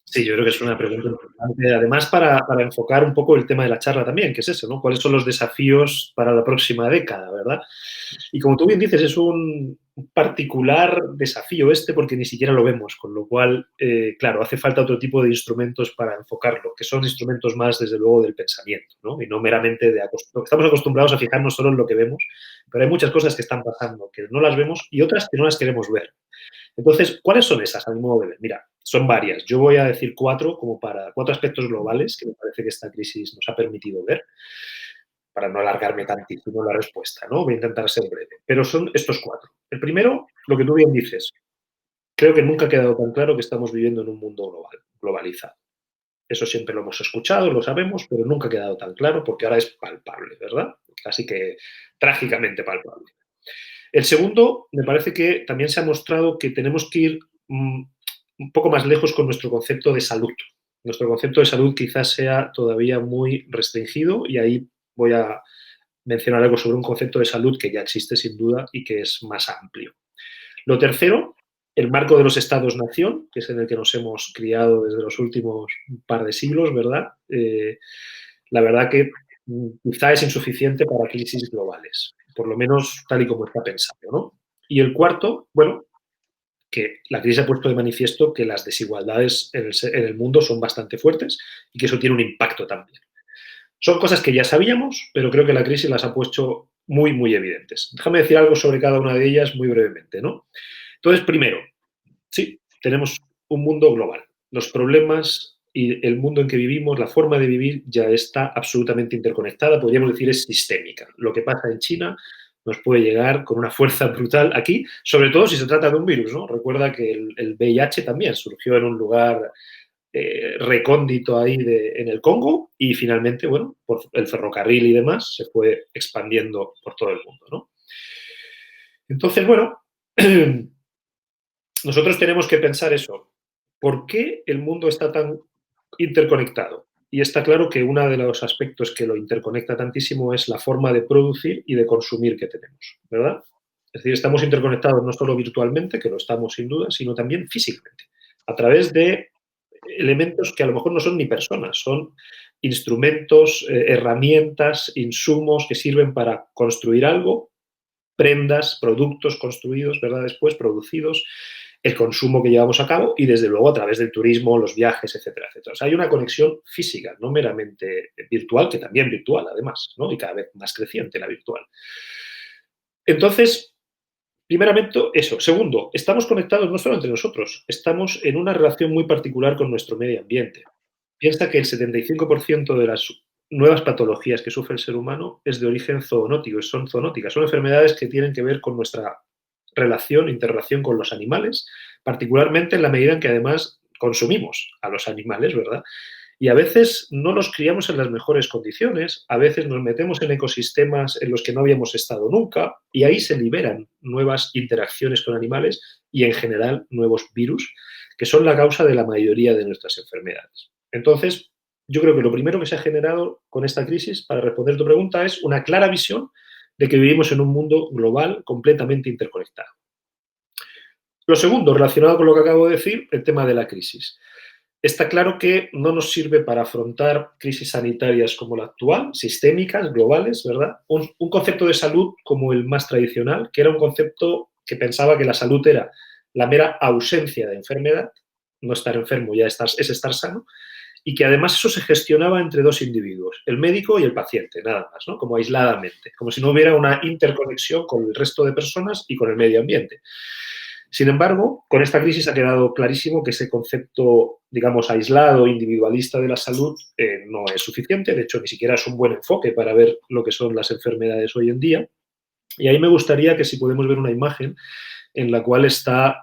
Sí, yo creo que es una pregunta importante. Además, para enfocar un poco el tema de la charla también, que es eso, ¿no? ¿Cuáles son los desafíos para la próxima década, verdad? Y como tú bien dices, es un particular desafío porque ni siquiera lo vemos, con lo cual, claro, hace falta otro tipo de instrumentos para enfocarlo, que son instrumentos más, desde luego, del pensamiento, ¿no? Y no meramente estamos acostumbrados a fijarnos solo en lo que vemos, pero hay muchas cosas que están pasando que no las vemos y otras que no las queremos ver. Entonces, ¿cuáles son esas, a mi modo de ver? Mira, son varias. Yo voy a decir cuatro aspectos globales que me parece que esta crisis nos ha permitido ver, para no alargarme tantísimo la respuesta, ¿no? Voy a intentar ser breve. Pero son estos cuatro. El primero, lo que tú bien dices, creo que nunca ha quedado tan claro que estamos viviendo en un mundo globalizado. Eso siempre lo hemos escuchado, lo sabemos, pero nunca ha quedado tan claro porque ahora es palpable, ¿verdad? Casi que trágicamente palpable. El segundo, me parece que también se ha mostrado que tenemos que ir un poco más lejos con nuestro concepto de salud. Nuestro concepto de salud quizás sea todavía muy restringido y ahí voy a mencionar algo sobre un concepto de salud que ya existe sin duda y que es más amplio. Lo tercero, el marco de los estados-nación, que es en el que nos hemos criado desde los últimos par de siglos, ¿verdad? La verdad que quizá es insuficiente para crisis globales, por lo menos tal y como está pensado, ¿no? Y el cuarto, bueno, que la crisis ha puesto de manifiesto que las desigualdades en el mundo son bastante fuertes y que eso tiene un impacto también. Son cosas que ya sabíamos, pero creo que la crisis las ha puesto muy, muy evidentes. Déjame decir algo sobre cada una de ellas muy brevemente, ¿no? Entonces, primero, sí, tenemos un mundo global. Los problemas y el mundo en que vivimos, la forma de vivir ya está absolutamente interconectada, podríamos decir es sistémica. Lo que pasa en China nos puede llegar con una fuerza brutal aquí, sobre todo si se trata de un virus, ¿no? Recuerda que el VIH también surgió en un lugar recóndito ahí en el Congo y finalmente, bueno, por el ferrocarril y demás, se fue expandiendo por todo el mundo, ¿no? Entonces, bueno, nosotros tenemos que pensar eso. ¿Por qué el mundo está tan interconectado? Y está claro que uno de los aspectos que lo interconecta tantísimo es la forma de producir y de consumir que tenemos, ¿verdad? Es decir, estamos interconectados no solo virtualmente, que lo estamos sin duda, sino también físicamente, a través de elementos que a lo mejor no son ni personas, son instrumentos, herramientas, insumos que sirven para construir algo, prendas, productos construidos, ¿verdad? Después producidos, el consumo que llevamos a cabo y, desde luego, a través del turismo, los viajes, etcétera, etcétera. O sea, hay una conexión física, no meramente virtual, que también virtual, además, ¿no? Y cada vez más creciente la virtual. Entonces, primeramente, eso. Segundo, estamos conectados no solo entre nosotros, estamos en una relación muy particular con nuestro medio ambiente. Piensa que el 75% de las nuevas patologías que sufre el ser humano es de origen zoonótico, son zoonóticas, son enfermedades que tienen que ver con nuestra interrelación con los animales, particularmente en la medida en que además consumimos a los animales, ¿verdad? Y a veces no los criamos en las mejores condiciones, a veces nos metemos en ecosistemas en los que no habíamos estado nunca y ahí se liberan nuevas interacciones con animales y, en general, nuevos virus, que son la causa de la mayoría de nuestras enfermedades. Entonces, yo creo que lo primero que se ha generado con esta crisis, para responder tu pregunta, es una clara visión de que vivimos en un mundo global completamente interconectado. Lo segundo, relacionado con lo que acabo de decir, el tema de la crisis. Está claro que no nos sirve para afrontar crisis sanitarias como la actual, sistémicas, globales, ¿verdad? Un concepto de salud como el más tradicional, que era un concepto que pensaba que la salud era la mera ausencia de enfermedad, no estar enfermo ya es estar sano, y que además eso se gestionaba entre dos individuos, el médico y el paciente, nada más, ¿no? Como aisladamente, como si no hubiera una interconexión con el resto de personas y con el medio ambiente. Sin embargo, con esta crisis ha quedado clarísimo que ese concepto, digamos, aislado, individualista de la salud no es suficiente, de hecho, ni siquiera es un buen enfoque para ver lo que son las enfermedades hoy en día. Y ahí me gustaría que, si podemos ver una imagen en la cual está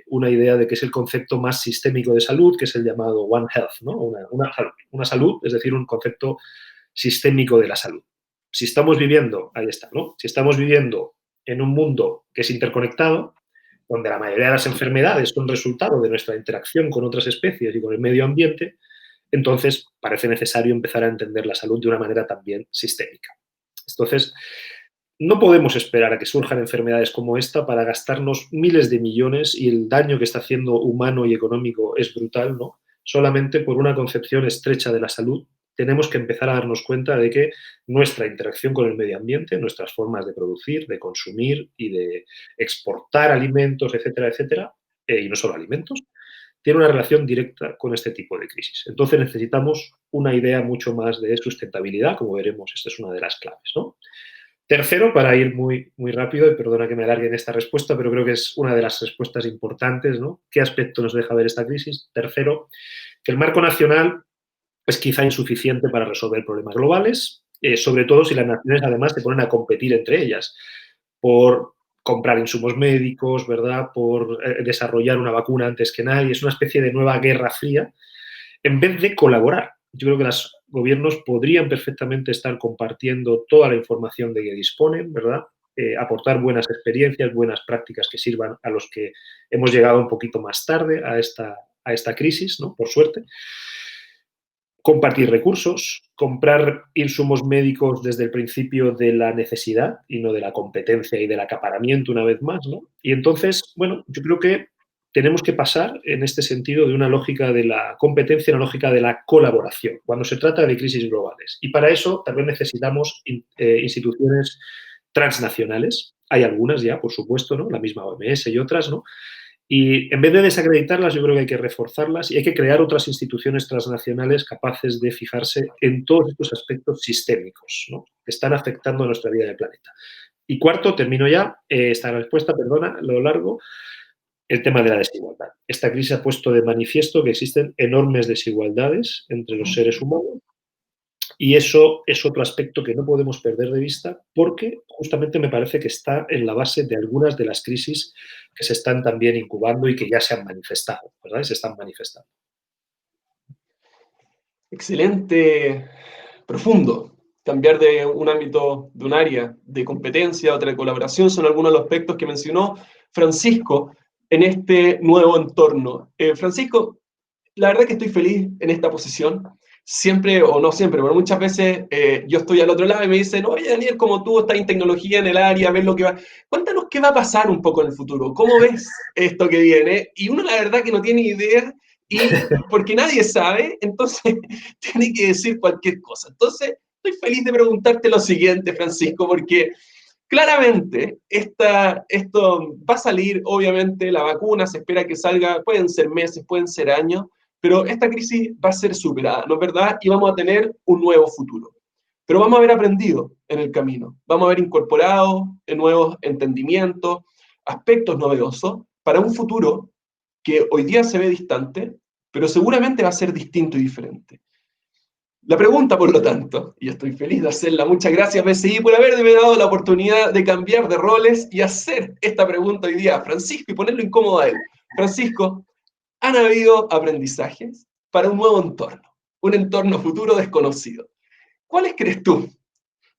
una idea de que es el concepto más sistémico de salud, que es el llamado One Health, ¿no? Una salud, es decir, un concepto sistémico de la salud. Si estamos viviendo, ahí está, ¿no? Si estamos viviendo en un mundo que es interconectado, donde la mayoría de las enfermedades son resultado de nuestra interacción con otras especies y con el medio ambiente, entonces parece necesario empezar a entender la salud de una manera también sistémica. Entonces, no podemos esperar a que surjan enfermedades como esta para gastarnos miles de millones, y el daño que está haciendo humano y económico es brutal, ¿no? Solamente por una concepción estrecha de la salud. Tenemos que empezar a darnos cuenta de que nuestra interacción con el medio ambiente, nuestras formas de producir, de consumir y de exportar alimentos, etcétera, etcétera, y no solo alimentos, tiene una relación directa con este tipo de crisis. Entonces necesitamos una idea mucho más de sustentabilidad, como veremos, esta es una de las claves, ¿no? Tercero, para ir muy, muy rápido, y perdona que me alargue en esta respuesta, pero creo que es una de las respuestas importantes, ¿no? ¿Qué aspecto nos deja ver esta crisis? Tercero, que el marco nacional es quizá insuficiente para resolver problemas globales, sobre todo si las naciones además se ponen a competir entre ellas por comprar insumos médicos, ¿verdad? Por desarrollar una vacuna antes que nadie. Es una especie de nueva guerra fría, en vez de colaborar. Yo creo que los gobiernos podrían perfectamente estar compartiendo toda la información de que disponen, ¿verdad? Aportar buenas experiencias, buenas prácticas que sirvan a los que hemos llegado un poquito más tarde a esta crisis, ¿no? Por suerte. Compartir recursos, comprar insumos médicos desde el principio de la necesidad y no de la competencia y del acaparamiento, una vez más, ¿no? Y entonces, bueno, yo creo que tenemos que pasar en este sentido de una lógica de la competencia a una lógica de la colaboración cuando se trata de crisis globales. Y para eso también necesitamos instituciones transnacionales. Hay algunas ya, por supuesto, ¿no? La misma OMS y otras, ¿no? Y en vez de desacreditarlas, yo creo que hay que reforzarlas y hay que crear otras instituciones transnacionales capaces de fijarse en todos estos aspectos sistémicos, ¿no?, que están afectando a nuestra vida en el planeta. Y cuarto, termino ya esta respuesta, perdona, lo largo, el tema de la desigualdad. Esta crisis ha puesto de manifiesto que existen enormes desigualdades entre los seres humanos y eso es otro aspecto que no podemos perder de vista porque justamente me parece que está en la base de algunas de las crisis que se están también incubando y que ya se han manifestado, ¿verdad? Y se están manifestando. Excelente, profundo. Cambiar de un ámbito, de un área de competencia a otra de colaboración son algunos de los aspectos que mencionó Francisco en este nuevo entorno. Francisco, la verdad que estoy feliz en esta posición. Siempre, o no siempre, pero muchas veces yo estoy al otro lado y me dicen, oye, Daniel, como tú estás en tecnología en el área, ves lo que va. Cuéntanos qué va a pasar un poco en el futuro. ¿Cómo ves esto que viene? Y uno, la verdad, que no tiene idea, y porque nadie sabe, entonces tiene que decir cualquier cosa. Entonces, estoy feliz de preguntarte lo siguiente, Francisco, porque claramente esto va a salir, obviamente, la vacuna se espera que salga, pueden ser meses, pueden ser años, pero esta crisis va a ser superada, ¿no es verdad? Y vamos a tener un nuevo futuro. Pero vamos a haber aprendido en el camino, vamos a haber incorporado nuevos entendimientos, aspectos novedosos para un futuro que hoy día se ve distante, pero seguramente va a ser distinto y diferente. La pregunta, por lo tanto, y estoy feliz de hacerla, muchas gracias BCI por haberme dado la oportunidad de cambiar de roles y hacer esta pregunta hoy día a Francisco y ponerlo incómodo a él. Francisco, ¿han habido aprendizajes para un nuevo entorno, un entorno futuro desconocido? ¿Cuáles crees tú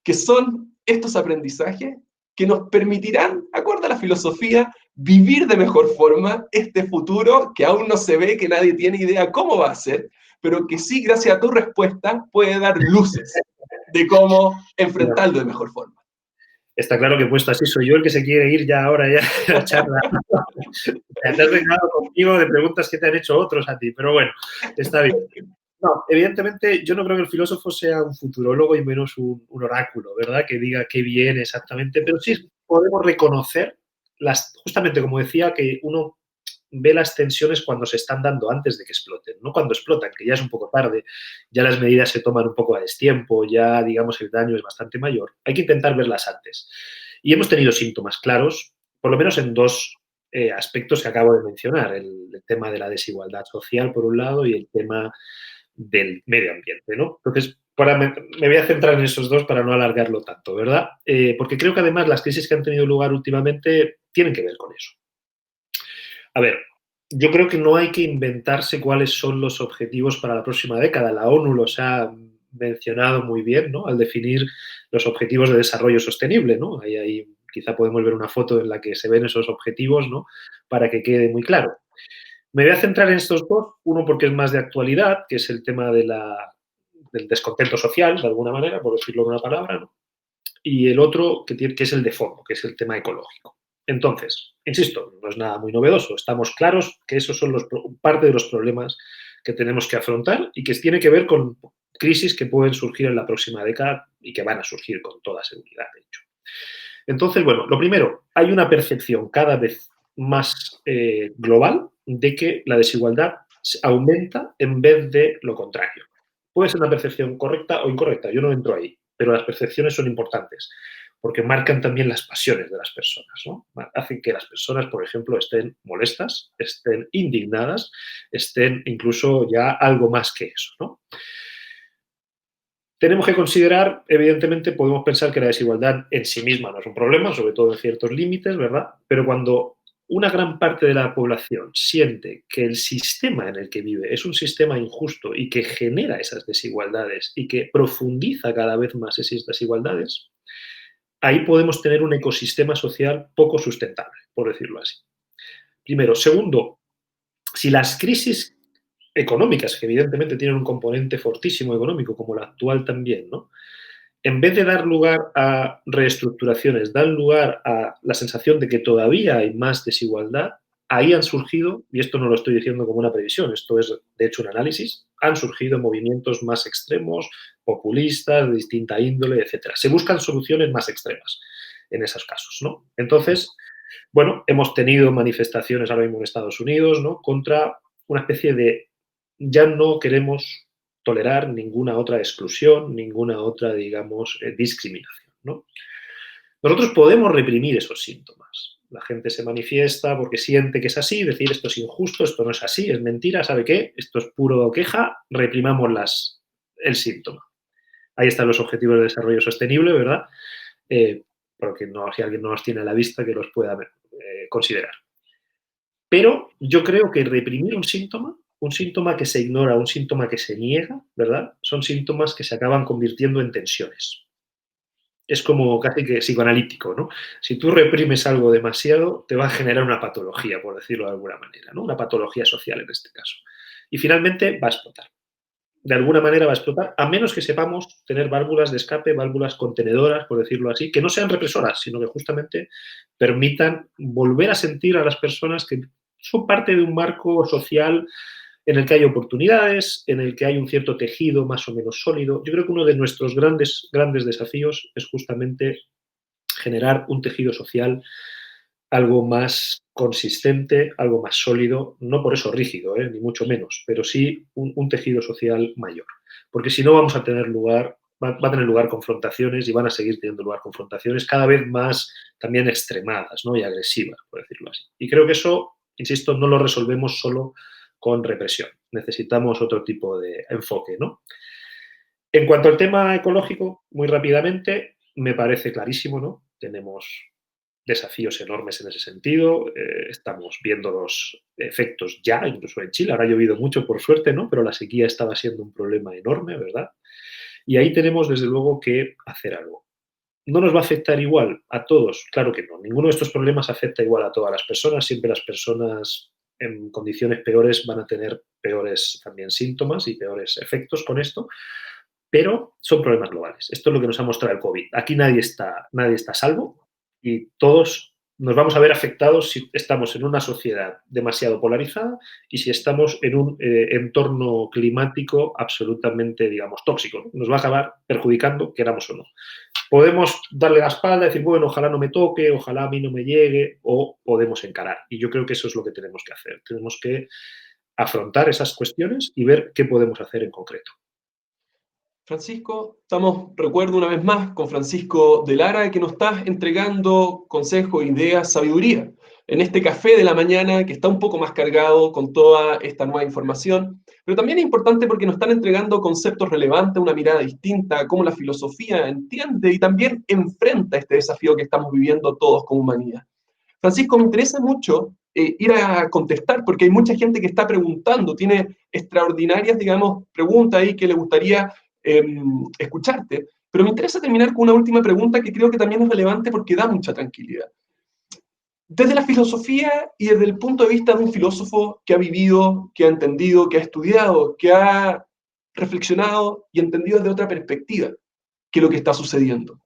que son estos aprendizajes que nos permitirán, acorde a la filosofía, vivir de mejor forma este futuro que aún no se ve, que nadie tiene idea cómo va a ser, pero que sí, gracias a tu respuesta, puede dar luces de cómo enfrentarlo de mejor forma? Está claro que puesto así soy yo el que se quiere ir ya ahora ya a la charla. Te has vengado conmigo de preguntas que te han hecho otros a ti, pero bueno, está bien. No, evidentemente yo no creo que el filósofo sea un futurólogo y menos un oráculo, ¿verdad? Que diga qué viene exactamente, pero sí podemos reconocer, justamente como decía, que uno ve las tensiones cuando se están dando antes de que exploten, no cuando explotan, que ya es un poco tarde, ya las medidas se toman un poco a destiempo, ya digamos el daño es bastante mayor. Hay que intentar verlas antes. Y hemos tenido síntomas claros, por lo menos en dos aspectos que acabo de mencionar, el tema de la desigualdad social por un lado y el tema del medio ambiente, ¿no? Entonces, me voy a centrar en esos dos para no alargarlo tanto, ¿verdad? Porque creo que además las crisis que han tenido lugar últimamente tienen que ver con eso. A ver, yo creo que no hay que inventarse cuáles son los objetivos para la próxima década. La ONU los ha mencionado muy bien, ¿no?, al definir los objetivos de desarrollo sostenible, ¿no? Ahí quizá podemos ver una foto en la que se ven esos objetivos, ¿no?, para que quede muy claro. Me voy a centrar en estos dos, uno porque es más de actualidad, que es el tema del descontento social, de alguna manera, por decirlo en una palabra, ¿no?, y el otro que es el de fondo, que es el tema ecológico. Entonces, insisto, no es nada muy novedoso, estamos claros que esos son parte de los problemas que tenemos que afrontar y que tiene que ver con crisis que pueden surgir en la próxima década y que van a surgir con toda seguridad, de hecho. Entonces, bueno, lo primero, hay una percepción cada vez más global de que la desigualdad aumenta en vez de lo contrario. Puede ser una percepción correcta o incorrecta, yo no entro ahí, pero las percepciones son importantes porque marcan también las pasiones de las personas, ¿no? Hacen que las personas, por ejemplo, estén molestas, estén indignadas, estén incluso ya algo más que eso, ¿no? Tenemos que considerar, evidentemente, podemos pensar que la desigualdad en sí misma no es un problema, sobre todo en ciertos límites, ¿verdad? Pero cuando una gran parte de la población siente que el sistema en el que vive es un sistema injusto y que genera esas desigualdades y que profundiza cada vez más esas desigualdades, ahí podemos tener un ecosistema social poco sustentable, por decirlo así. Primero. Segundo, si las crisis económicas, que evidentemente tienen un componente fortísimo económico, como la actual también, ¿no?, en vez de dar lugar a reestructuraciones, dan lugar a la sensación de que todavía hay más desigualdad, ahí han surgido, y esto no lo estoy diciendo como una previsión, esto es de hecho un análisis, han surgido movimientos más extremos, populistas, de distinta índole, etc. Se buscan soluciones más extremas en esos casos, ¿no? Entonces, Bueno, hemos tenido manifestaciones ahora mismo en Estados Unidos, ¿no?, contra una especie de ya no queremos tolerar ninguna otra exclusión, ninguna otra, digamos, discriminación, ¿no? Nosotros podemos reprimir esos síntomas. La gente se manifiesta porque siente que es así, decir esto es injusto, esto no es así, es mentira, ¿sabe qué? Esto es puro queja, reprimamos el síntoma. Ahí están los objetivos de desarrollo sostenible, ¿verdad? Porque no, si alguien no los tiene a la vista, que los pueda considerar. Pero yo creo que reprimir un síntoma que se ignora, un síntoma que se niega, ¿verdad?, son síntomas que se acaban convirtiendo en tensiones. Es como casi que psicoanalítico, ¿no? Si tú reprimes algo demasiado, te va a generar una patología, por decirlo de alguna manera, ¿no? Una patología social en este caso. Y finalmente va a explotar. De alguna manera va a explotar, a menos que sepamos tener válvulas de escape, válvulas contenedoras, por decirlo así, que no sean represoras, sino que justamente permitan volver a sentir a las personas que son parte de un marco social en el que hay oportunidades, en el que hay un cierto tejido más o menos sólido. Yo creo que uno de nuestros grandes desafíos es justamente generar un tejido social algo más consistente, algo más sólido, no por eso rígido, ni mucho menos, pero sí un tejido social mayor. Porque si no vamos a tener lugar, va a tener lugar confrontaciones y van a seguir teniendo lugar confrontaciones cada vez más también extremadas, ¿no?, y agresivas, por decirlo así. Y creo que eso, insisto, no lo resolvemos solo con represión. Necesitamos otro tipo de enfoque, ¿no? En cuanto al tema ecológico, muy rápidamente, me parece clarísimo, ¿no? Tenemos desafíos enormes en ese sentido. Estamos viendo los efectos ya, incluso en Chile. Ahora ha llovido mucho, por suerte, ¿no? Pero la sequía estaba siendo un problema enorme, ¿verdad? Y ahí tenemos, desde luego, que hacer algo. ¿No nos va a afectar igual a todos? Claro que no. Ninguno de estos problemas afecta igual a todas las personas. Siempre las personas en condiciones peores van a tener peores también síntomas y peores efectos con esto, pero son problemas globales. Esto es lo que nos ha mostrado el COVID. Aquí nadie está a salvo y todos nos vamos a ver afectados si estamos en una sociedad demasiado polarizada y si estamos en un entorno climático absolutamente, digamos, tóxico, ¿no? Nos va a acabar perjudicando, queramos o no. Podemos darle la espalda y decir, bueno, ojalá no me toque, ojalá a mí no me llegue, o podemos encarar. Y yo creo que eso es lo que tenemos que hacer. Tenemos que afrontar esas cuestiones y ver qué podemos hacer en concreto. Francisco, recuerdo una vez más, con Francisco de Lara, que nos estás entregando consejos, ideas, sabiduría en este café de la mañana que está un poco más cargado con toda esta nueva información, pero también es importante porque nos están entregando conceptos relevantes, una mirada distinta, cómo la filosofía entiende y también enfrenta este desafío que estamos viviendo todos como humanidad. Francisco, me interesa mucho ir a contestar porque hay mucha gente que está preguntando, tiene extraordinarias, digamos, preguntas ahí que le gustaría escucharte, pero me interesa terminar con una última pregunta que creo que también es relevante porque da mucha tranquilidad. Desde la filosofía y desde el punto de vista de un filósofo que ha vivido, que ha entendido, que ha estudiado, que ha reflexionado y entendido desde otra perspectiva que lo que está sucediendo,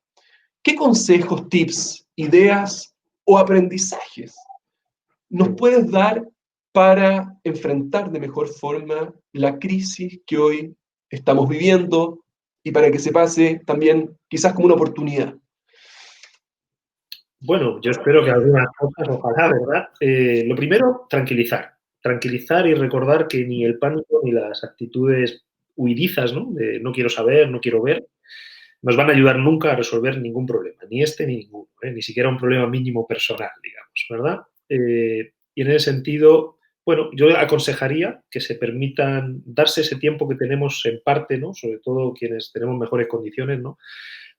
¿qué consejos, tips, ideas o aprendizajes nos puedes dar para enfrentar de mejor forma la crisis que hoy estamos viviendo y para que se pase también quizás como una oportunidad? Bueno, yo espero que algunas cosas, ojalá, ¿verdad? Lo primero, tranquilizar. Tranquilizar y recordar que ni el pánico ni las actitudes huidizas, ¿no?, de no quiero saber, no quiero ver, nos van a ayudar nunca a resolver ningún problema, ni este ni ninguno, ni siquiera un problema mínimo personal, digamos, ¿verdad? Y en ese sentido, bueno, yo aconsejaría que se permitan darse ese tiempo que tenemos en parte, ¿no?, sobre todo quienes tenemos mejores condiciones, ¿no?,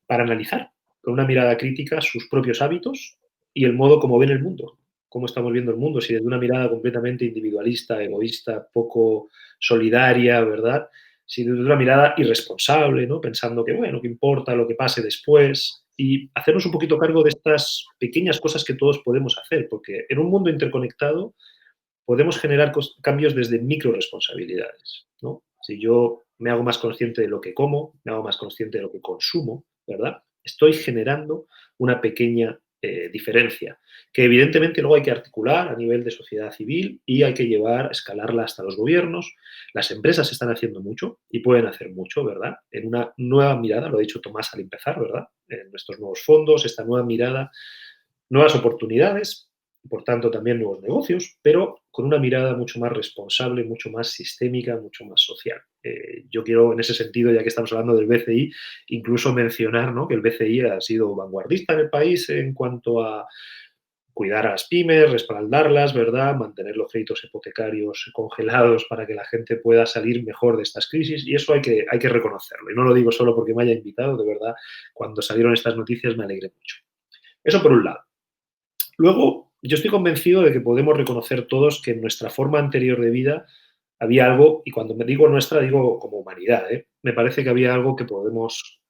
para analizar con una mirada crítica sus propios hábitos y el modo como ven el mundo, cómo estamos viendo el mundo, si desde una mirada completamente individualista, egoísta, poco solidaria, ¿verdad? Si desde una mirada irresponsable, ¿no?, pensando que, bueno, ¿qué importa lo que pase después? Y hacernos un poquito cargo de estas pequeñas cosas que todos podemos hacer, porque en un mundo interconectado podemos generar cambios desde microresponsabilidades, ¿no? Si yo me hago más consciente de lo que como, me hago más consciente de lo que consumo, ¿verdad?, estoy generando una pequeña diferencia, que evidentemente luego hay que articular a nivel de sociedad civil y hay que escalarla hasta los gobiernos. Las empresas están haciendo mucho y pueden hacer mucho, ¿verdad?, en una nueva mirada, lo ha dicho Tomás al empezar, ¿verdad?, en nuestros nuevos fondos, esta nueva mirada, nuevas oportunidades, por tanto también nuevos negocios, pero con una mirada mucho más responsable, mucho más sistémica, mucho más social. Yo quiero, en ese sentido, ya que estamos hablando del BCI, incluso mencionar, ¿no?, que el BCI ha sido vanguardista en el país en cuanto a cuidar a las pymes, respaldarlas, ¿verdad?, mantener los créditos hipotecarios congelados para que la gente pueda salir mejor de estas crisis, y eso hay que reconocerlo. Y no lo digo solo porque me haya invitado, de verdad, cuando salieron estas noticias me alegré mucho. Eso por un lado. Luego, yo estoy convencido de que podemos reconocer todos que en nuestra forma anterior de vida había algo, y cuando me digo nuestra, digo como humanidad, ¿eh? Me parece que había algo que podemos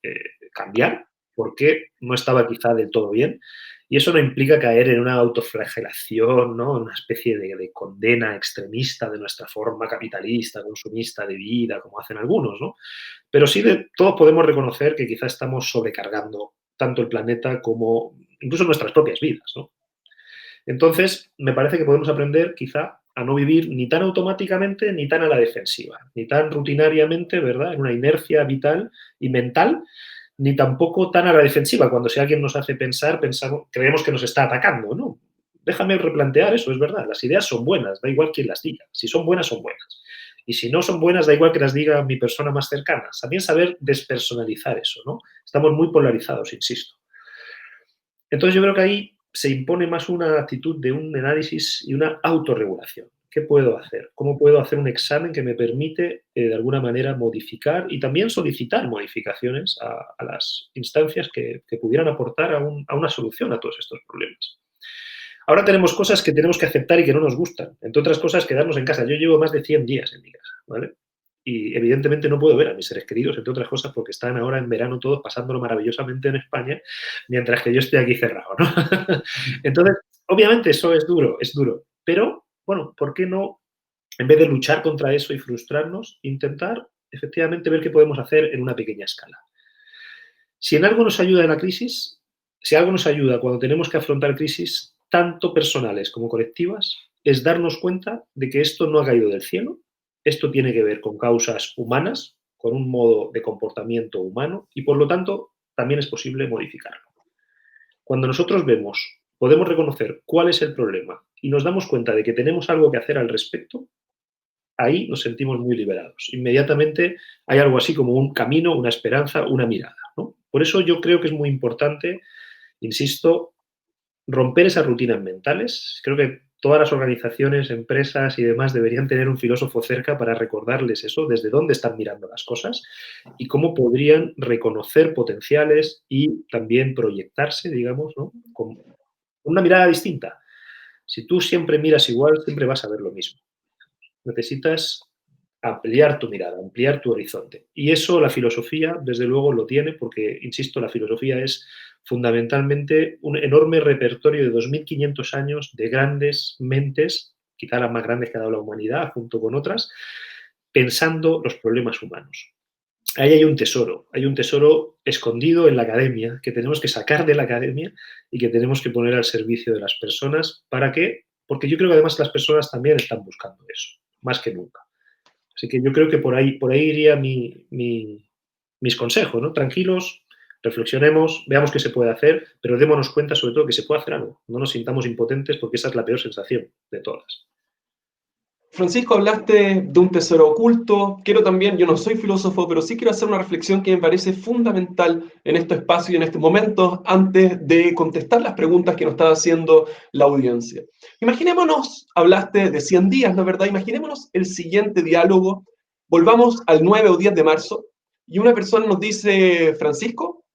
cambiar, porque no estaba quizá del todo bien, y eso no implica caer en una autoflagelación, ¿no?, en una especie de condena extremista de nuestra forma capitalista, consumista de vida, como hacen algunos, ¿no? Pero sí todos podemos reconocer que quizá estamos sobrecargando tanto el planeta como incluso nuestras propias vidas, ¿no? Entonces, me parece que podemos aprender quizá a no vivir ni tan automáticamente ni tan a la defensiva, ni tan rutinariamente, ¿verdad?, en una inercia vital y mental, ni tampoco tan a la defensiva. Cuando si alguien nos hace pensar, creemos que nos está atacando, ¿no? Déjame replantear eso, es verdad. Las ideas son buenas, da igual quién las diga. Si son buenas, son buenas. Y si no son buenas, da igual que las diga mi persona más cercana. También saber despersonalizar eso, ¿no? Estamos muy polarizados, insisto. Entonces yo creo que ahí se impone más una actitud de un análisis y una autorregulación. ¿Qué puedo hacer? ¿Cómo puedo hacer un examen que me permite, de alguna manera, modificar y también solicitar modificaciones a las instancias que pudieran aportar a una solución a todos estos problemas? Ahora tenemos cosas que tenemos que aceptar y que no nos gustan. Entre otras cosas, quedarnos en casa. Yo llevo más de 100 días en mi casa, ¿vale? Y evidentemente no puedo ver a mis seres queridos, entre otras cosas, porque están ahora en verano todos pasándolo maravillosamente en España, mientras que yo estoy aquí cerrado, ¿no? Entonces, obviamente eso es duro. Pero, bueno, ¿por qué no, en vez de luchar contra eso y frustrarnos, intentar efectivamente ver qué podemos hacer en una pequeña escala? Si en algo nos ayuda en la crisis, si algo nos ayuda cuando tenemos que afrontar crisis, tanto personales como colectivas, es darnos cuenta de que esto no ha caído del cielo, esto tiene que ver con causas humanas, con un modo de comportamiento humano y, por lo tanto, también es posible modificarlo. Cuando nosotros podemos reconocer cuál es el problema y nos damos cuenta de que tenemos algo que hacer al respecto, ahí nos sentimos muy liberados. Inmediatamente hay algo así como un camino, una esperanza, una mirada, ¿no? Por eso yo creo que es muy importante, insisto, romper esas rutinas mentales. Creo que todas las organizaciones, empresas y demás deberían tener un filósofo cerca para recordarles eso, desde dónde están mirando las cosas y cómo podrían reconocer potenciales y también proyectarse, digamos, ¿no?, con una mirada distinta. Si tú siempre miras igual, siempre vas a ver lo mismo. Necesitas ampliar tu mirada, ampliar tu horizonte. Y eso la filosofía, desde luego, lo tiene porque, insisto, la filosofía es fundamentalmente un enorme repertorio de 2.500 años de grandes mentes, quizá las más grandes que ha dado la humanidad, junto con otras, pensando los problemas humanos. Ahí hay un tesoro escondido en la academia, que tenemos que sacar de la academia y que tenemos que poner al servicio de las personas. ¿Para qué? Porque yo creo que además las personas también están buscando eso, más que nunca. Así que yo creo que por ahí iría mis consejos, ¿no? Tranquilos, reflexionemos, veamos qué se puede hacer, pero démonos cuenta sobre todo que se puede hacer algo. No nos sintamos impotentes porque esa es la peor sensación de todas. Francisco, hablaste de un tesoro oculto. Quiero también, yo no soy filósofo, pero sí quiero hacer una reflexión que me parece fundamental en este espacio y en este momento, antes de contestar las preguntas que nos estaba haciendo la audiencia. Imaginémonos, hablaste de 100 días, ¿no es verdad? Imaginémonos el siguiente diálogo. Volvamos al 9 o 10 de marzo y una persona nos dice, Francisco,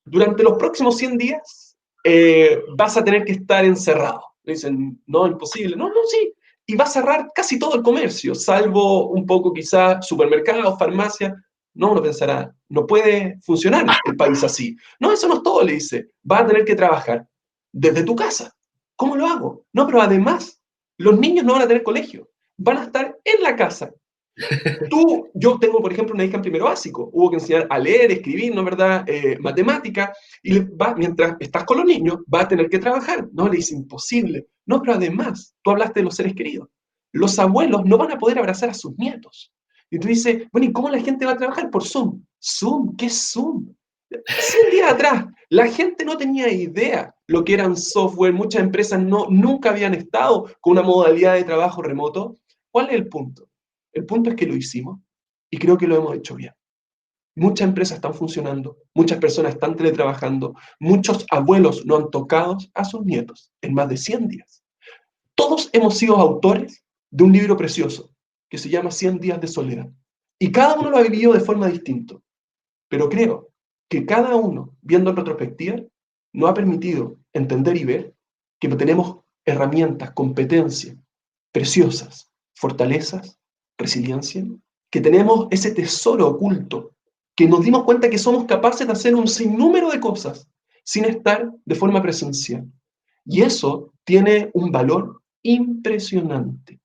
durante los próximos 100 días vas a tener que estar encerrado. Le dicen, no, imposible. No, sí. Y va a cerrar casi todo el comercio, salvo un poco quizá supermercados, farmacias. No, uno pensará, no puede funcionar el país así. No, eso no es todo, le dice. Vas a tener que trabajar desde tu casa. ¿Cómo lo hago? No, pero además, los niños no van a tener colegio. Van a estar en la casa. Yo tengo, por ejemplo, una hija en primero básico. Hubo que enseñar a leer, escribir, ¿no es verdad? Matemática. Y mientras estás con los niños, va a tener que trabajar. No, le dice, imposible. No, pero además, tú hablaste de los seres queridos. Los abuelos no van a poder abrazar a sus nietos. Y tú dices, bueno, ¿y cómo la gente va a trabajar? Por Zoom. ¿Zoom? ¿Qué es Zoom? 100 días atrás, la gente no tenía idea lo que eran software, muchas empresas nunca habían estado con una modalidad de trabajo remoto. ¿Cuál es el punto? El punto es que lo hicimos y creo que lo hemos hecho bien. Muchas empresas están funcionando, muchas personas están teletrabajando, muchos abuelos no han tocado a sus nietos en más de 100 días. Todos hemos sido autores de un libro precioso que se llama 100 días de soledad. Y cada uno lo ha vivido de forma distinta. Pero creo que cada uno, viendo en retrospectiva, nos ha permitido entender y ver que tenemos herramientas, competencias preciosas, fortalezas, resiliencia, que tenemos ese tesoro oculto, que nos dimos cuenta que somos capaces de hacer un sinnúmero de cosas sin estar de forma presencial. Y eso tiene un valor impresionante,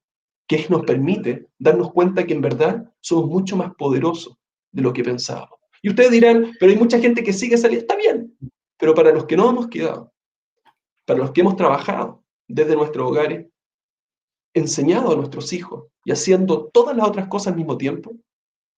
que nos permite darnos cuenta que en verdad somos mucho más poderosos de lo que pensábamos. Y ustedes dirán, pero hay mucha gente que sigue saliendo. Está bien, pero para los que no hemos quedado, para los que hemos trabajado desde nuestros hogares, enseñado a nuestros hijos y haciendo todas las otras cosas al mismo tiempo,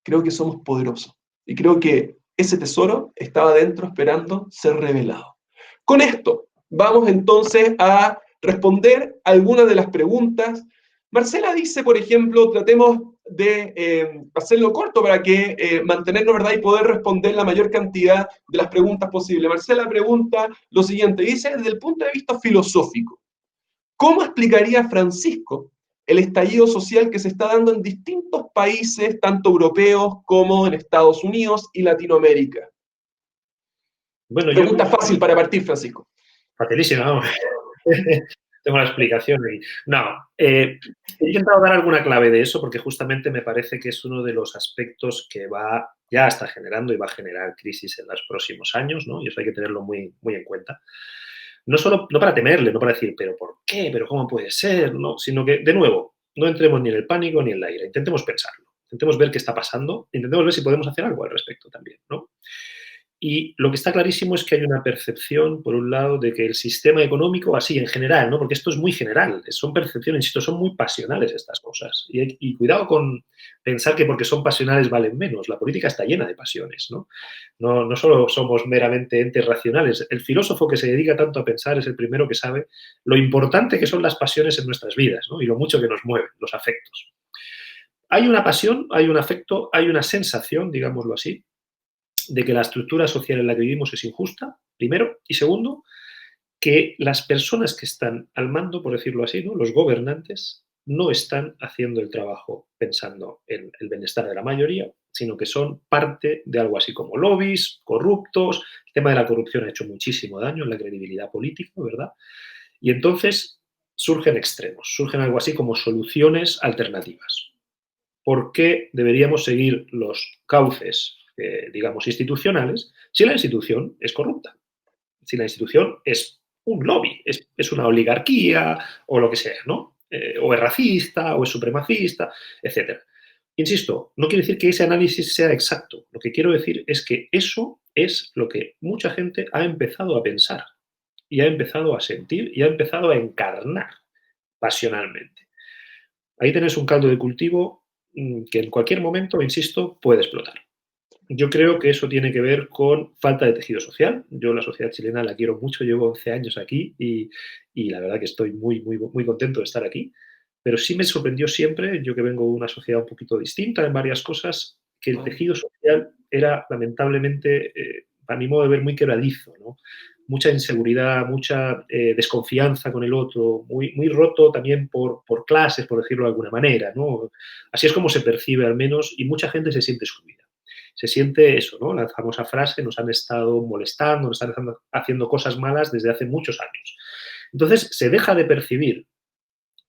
creo que somos poderosos. Y creo que ese tesoro estaba dentro esperando ser revelado. Con esto, vamos entonces a responder algunas de las preguntas. Marcela dice, por ejemplo, tratemos de hacerlo corto para que mantenernos, ¿verdad? Y poder responder la mayor cantidad de las preguntas posible. Marcela pregunta lo siguiente, dice, desde el punto de vista filosófico, ¿cómo explicaría Francisco el estallido social que se está dando en distintos países, tanto europeos como en Estados Unidos y Latinoamérica? Bueno, Pregunta fácil para partir, Francisco. Facilísima, ¿no? Tengo la explicación ahí. No, he intentado dar alguna clave de eso porque justamente me parece que es uno de los aspectos que ya está generando y va a generar crisis en los próximos años, ¿no? Y eso hay que tenerlo muy, muy en cuenta. No para temerle, no para decir, pero ¿por qué? ¿Pero cómo puede ser? ¿No? Sino que, de nuevo, no entremos ni en el pánico ni en la ira. Intentemos pensarlo. Intentemos ver qué está pasando. Intentemos ver si podemos hacer algo al respecto también, ¿no? Y lo que está clarísimo es que hay una percepción, por un lado, de que el sistema económico, así en general, ¿no? Porque esto es muy general, son percepciones, insisto, son muy pasionales estas cosas. Y cuidado con pensar que porque son pasionales valen menos. La política está llena de pasiones, ¿no? No solo somos meramente entes racionales. El filósofo que se dedica tanto a pensar es el primero que sabe lo importante que son las pasiones en nuestras vidas, ¿no? Y lo mucho que nos mueven, los afectos. Hay una pasión, hay un afecto, hay una sensación, digámoslo así, de que la estructura social en la que vivimos es injusta, primero, y segundo, que las personas que están al mando, por decirlo así, ¿no? Los gobernantes, no están haciendo el trabajo pensando en el bienestar de la mayoría, sino que son parte de algo así como lobbies, corruptos. El tema de la corrupción ha hecho muchísimo daño en la credibilidad política, ¿verdad? Y entonces surgen extremos, surgen algo así como soluciones alternativas. ¿Por qué deberíamos seguir los cauces, digamos, institucionales si la institución es corrupta? Si la institución es un lobby, es una oligarquía o lo que sea, ¿no? O es racista o es supremacista, etc. Insisto, no quiere decir que ese análisis sea exacto. Lo que quiero decir es que eso es lo que mucha gente ha empezado a pensar y ha empezado a sentir y ha empezado a encarnar pasionalmente. Ahí tenés un caldo de cultivo que en cualquier momento, insisto, puede explotar. Yo creo que eso tiene que ver con falta de tejido social. Yo la sociedad chilena la quiero mucho, llevo 11 años aquí y la verdad que estoy muy, muy, muy contento de estar aquí. Pero sí me sorprendió siempre, yo que vengo de una sociedad un poquito distinta en varias cosas, que el tejido social era lamentablemente, a mi modo de ver, muy quebradizo, ¿no? Mucha inseguridad, mucha desconfianza con el otro, muy, muy roto también por clases, por decirlo de alguna manera, ¿no? Así es como se percibe al menos y mucha gente se siente excluida. Se siente eso, ¿no? La famosa frase, nos han estado molestando, nos están haciendo cosas malas desde hace muchos años. Entonces, se deja de percibir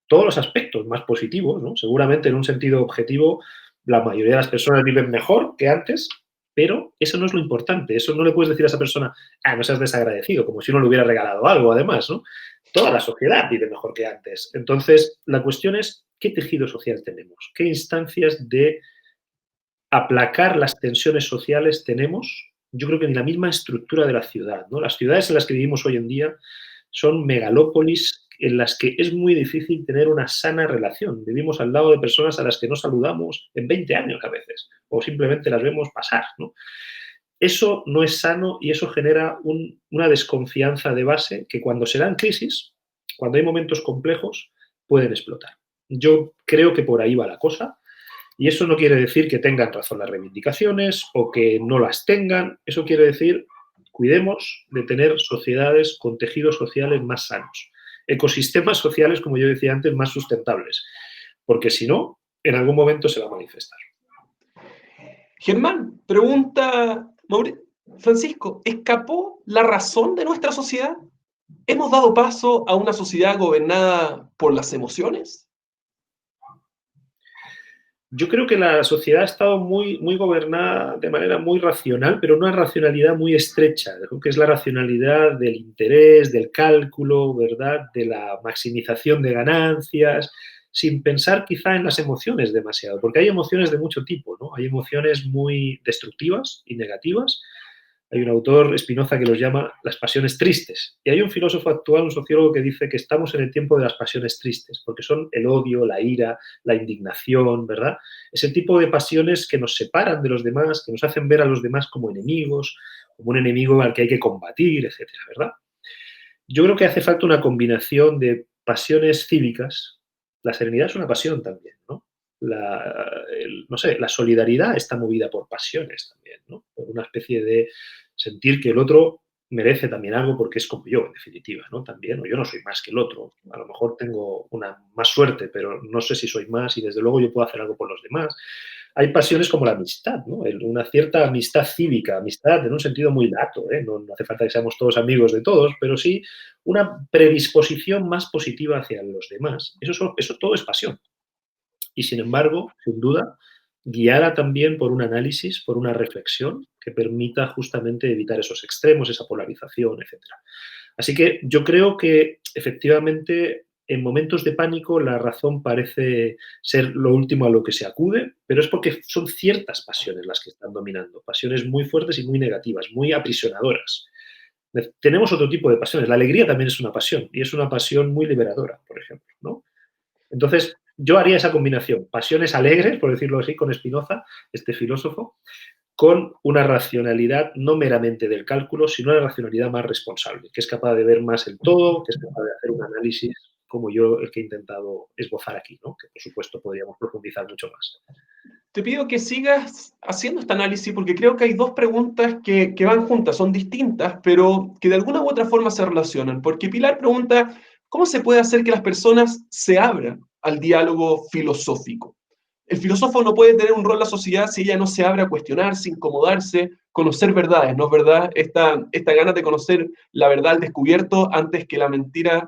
todos los aspectos más positivos, ¿no? Seguramente en un sentido objetivo la mayoría de las personas viven mejor que antes, pero eso no es lo importante. Eso no le puedes decir a esa persona, no seas desagradecido, como si uno le hubiera regalado algo, además, ¿no? Toda la sociedad vive mejor que antes. Entonces, la cuestión es, ¿qué tejido social tenemos? ¿Qué instancias de aplacar las tensiones sociales tenemos? Yo creo que en la misma estructura de la ciudad, ¿no? Las ciudades en las que vivimos hoy en día son megalópolis en las que es muy difícil tener una sana relación. Vivimos al lado de personas a las que no saludamos en 20 años a veces, o simplemente las vemos pasar, ¿no? Eso no es sano y eso genera una desconfianza de base que cuando se dan crisis, cuando hay momentos complejos, pueden explotar. Yo creo que por ahí va la cosa y eso no quiere decir que tengan razón las reivindicaciones o que no las tengan. Eso quiere decir, cuidemos de tener sociedades con tejidos sociales más sanos, ecosistemas sociales, como yo decía antes, más sustentables, porque si no, en algún momento se va a manifestar. Germán, pregunta Francisco, ¿escapó la razón de nuestra sociedad? ¿Hemos dado paso a una sociedad gobernada por las emociones? Yo creo que la sociedad ha estado muy gobernada de manera muy racional, pero una racionalidad muy estrecha, que es la racionalidad del interés, del cálculo, ¿verdad?, de la maximización de ganancias, sin pensar quizá en las emociones demasiado, porque hay emociones de mucho tipo, ¿no? Hay emociones muy destructivas y negativas. Hay un autor, Spinoza, que los llama las pasiones tristes. Y hay un filósofo actual, un sociólogo, que dice que estamos en el tiempo de las pasiones tristes, porque son el odio, la ira, la indignación, ¿verdad? Ese tipo de pasiones que nos separan de los demás, que nos hacen ver a los demás como enemigos, como un enemigo al que hay que combatir, etcétera, ¿verdad? Yo creo que hace falta una combinación de pasiones cívicas. La serenidad es una pasión también, ¿no? No sé, la solidaridad está movida por pasiones también, ¿no? Por una especie de sentir que el otro merece también algo porque es como yo, en definitiva, ¿no? También, o yo no soy más que el otro. A lo mejor tengo una más suerte, pero no sé si soy más y desde luego yo puedo hacer algo por los demás. Hay pasiones como la amistad, ¿no? Una cierta amistad cívica, amistad en un sentido muy lato, ¿eh? No hace falta que seamos todos amigos de todos, pero sí una predisposición más positiva hacia los demás. Eso todo es pasión. Y sin embargo, sin duda, guiada también por un análisis, por una reflexión que permita justamente evitar esos extremos, esa polarización, etc. Así que yo creo que efectivamente en momentos de pánico la razón parece ser lo último a lo que se acude, pero es porque son ciertas pasiones las que están dominando, pasiones muy fuertes y muy negativas, muy aprisionadoras. Tenemos otro tipo de pasiones. La alegría también es una pasión y es una pasión muy liberadora, por ejemplo, ¿no? Entonces, yo haría esa combinación, pasiones alegres, por decirlo así, con Spinoza, este filósofo, con una racionalidad no meramente del cálculo, sino una racionalidad más responsable, que es capaz de ver más el todo, que es capaz de hacer un análisis como yo el que he intentado esbozar aquí, ¿no? Que por supuesto podríamos profundizar mucho más. Te pido que sigas haciendo este análisis porque creo que hay dos preguntas que van juntas, son distintas, pero que de alguna u otra forma se relacionan. Porque Pilar pregunta, ¿cómo se puede hacer que las personas se abran al diálogo filosófico? El filósofo no puede tener un rol en la sociedad si ella no se abre a cuestionarse, incomodarse, conocer verdades, ¿no es verdad? Esta ganas de conocer la verdad al descubierto antes que la mentira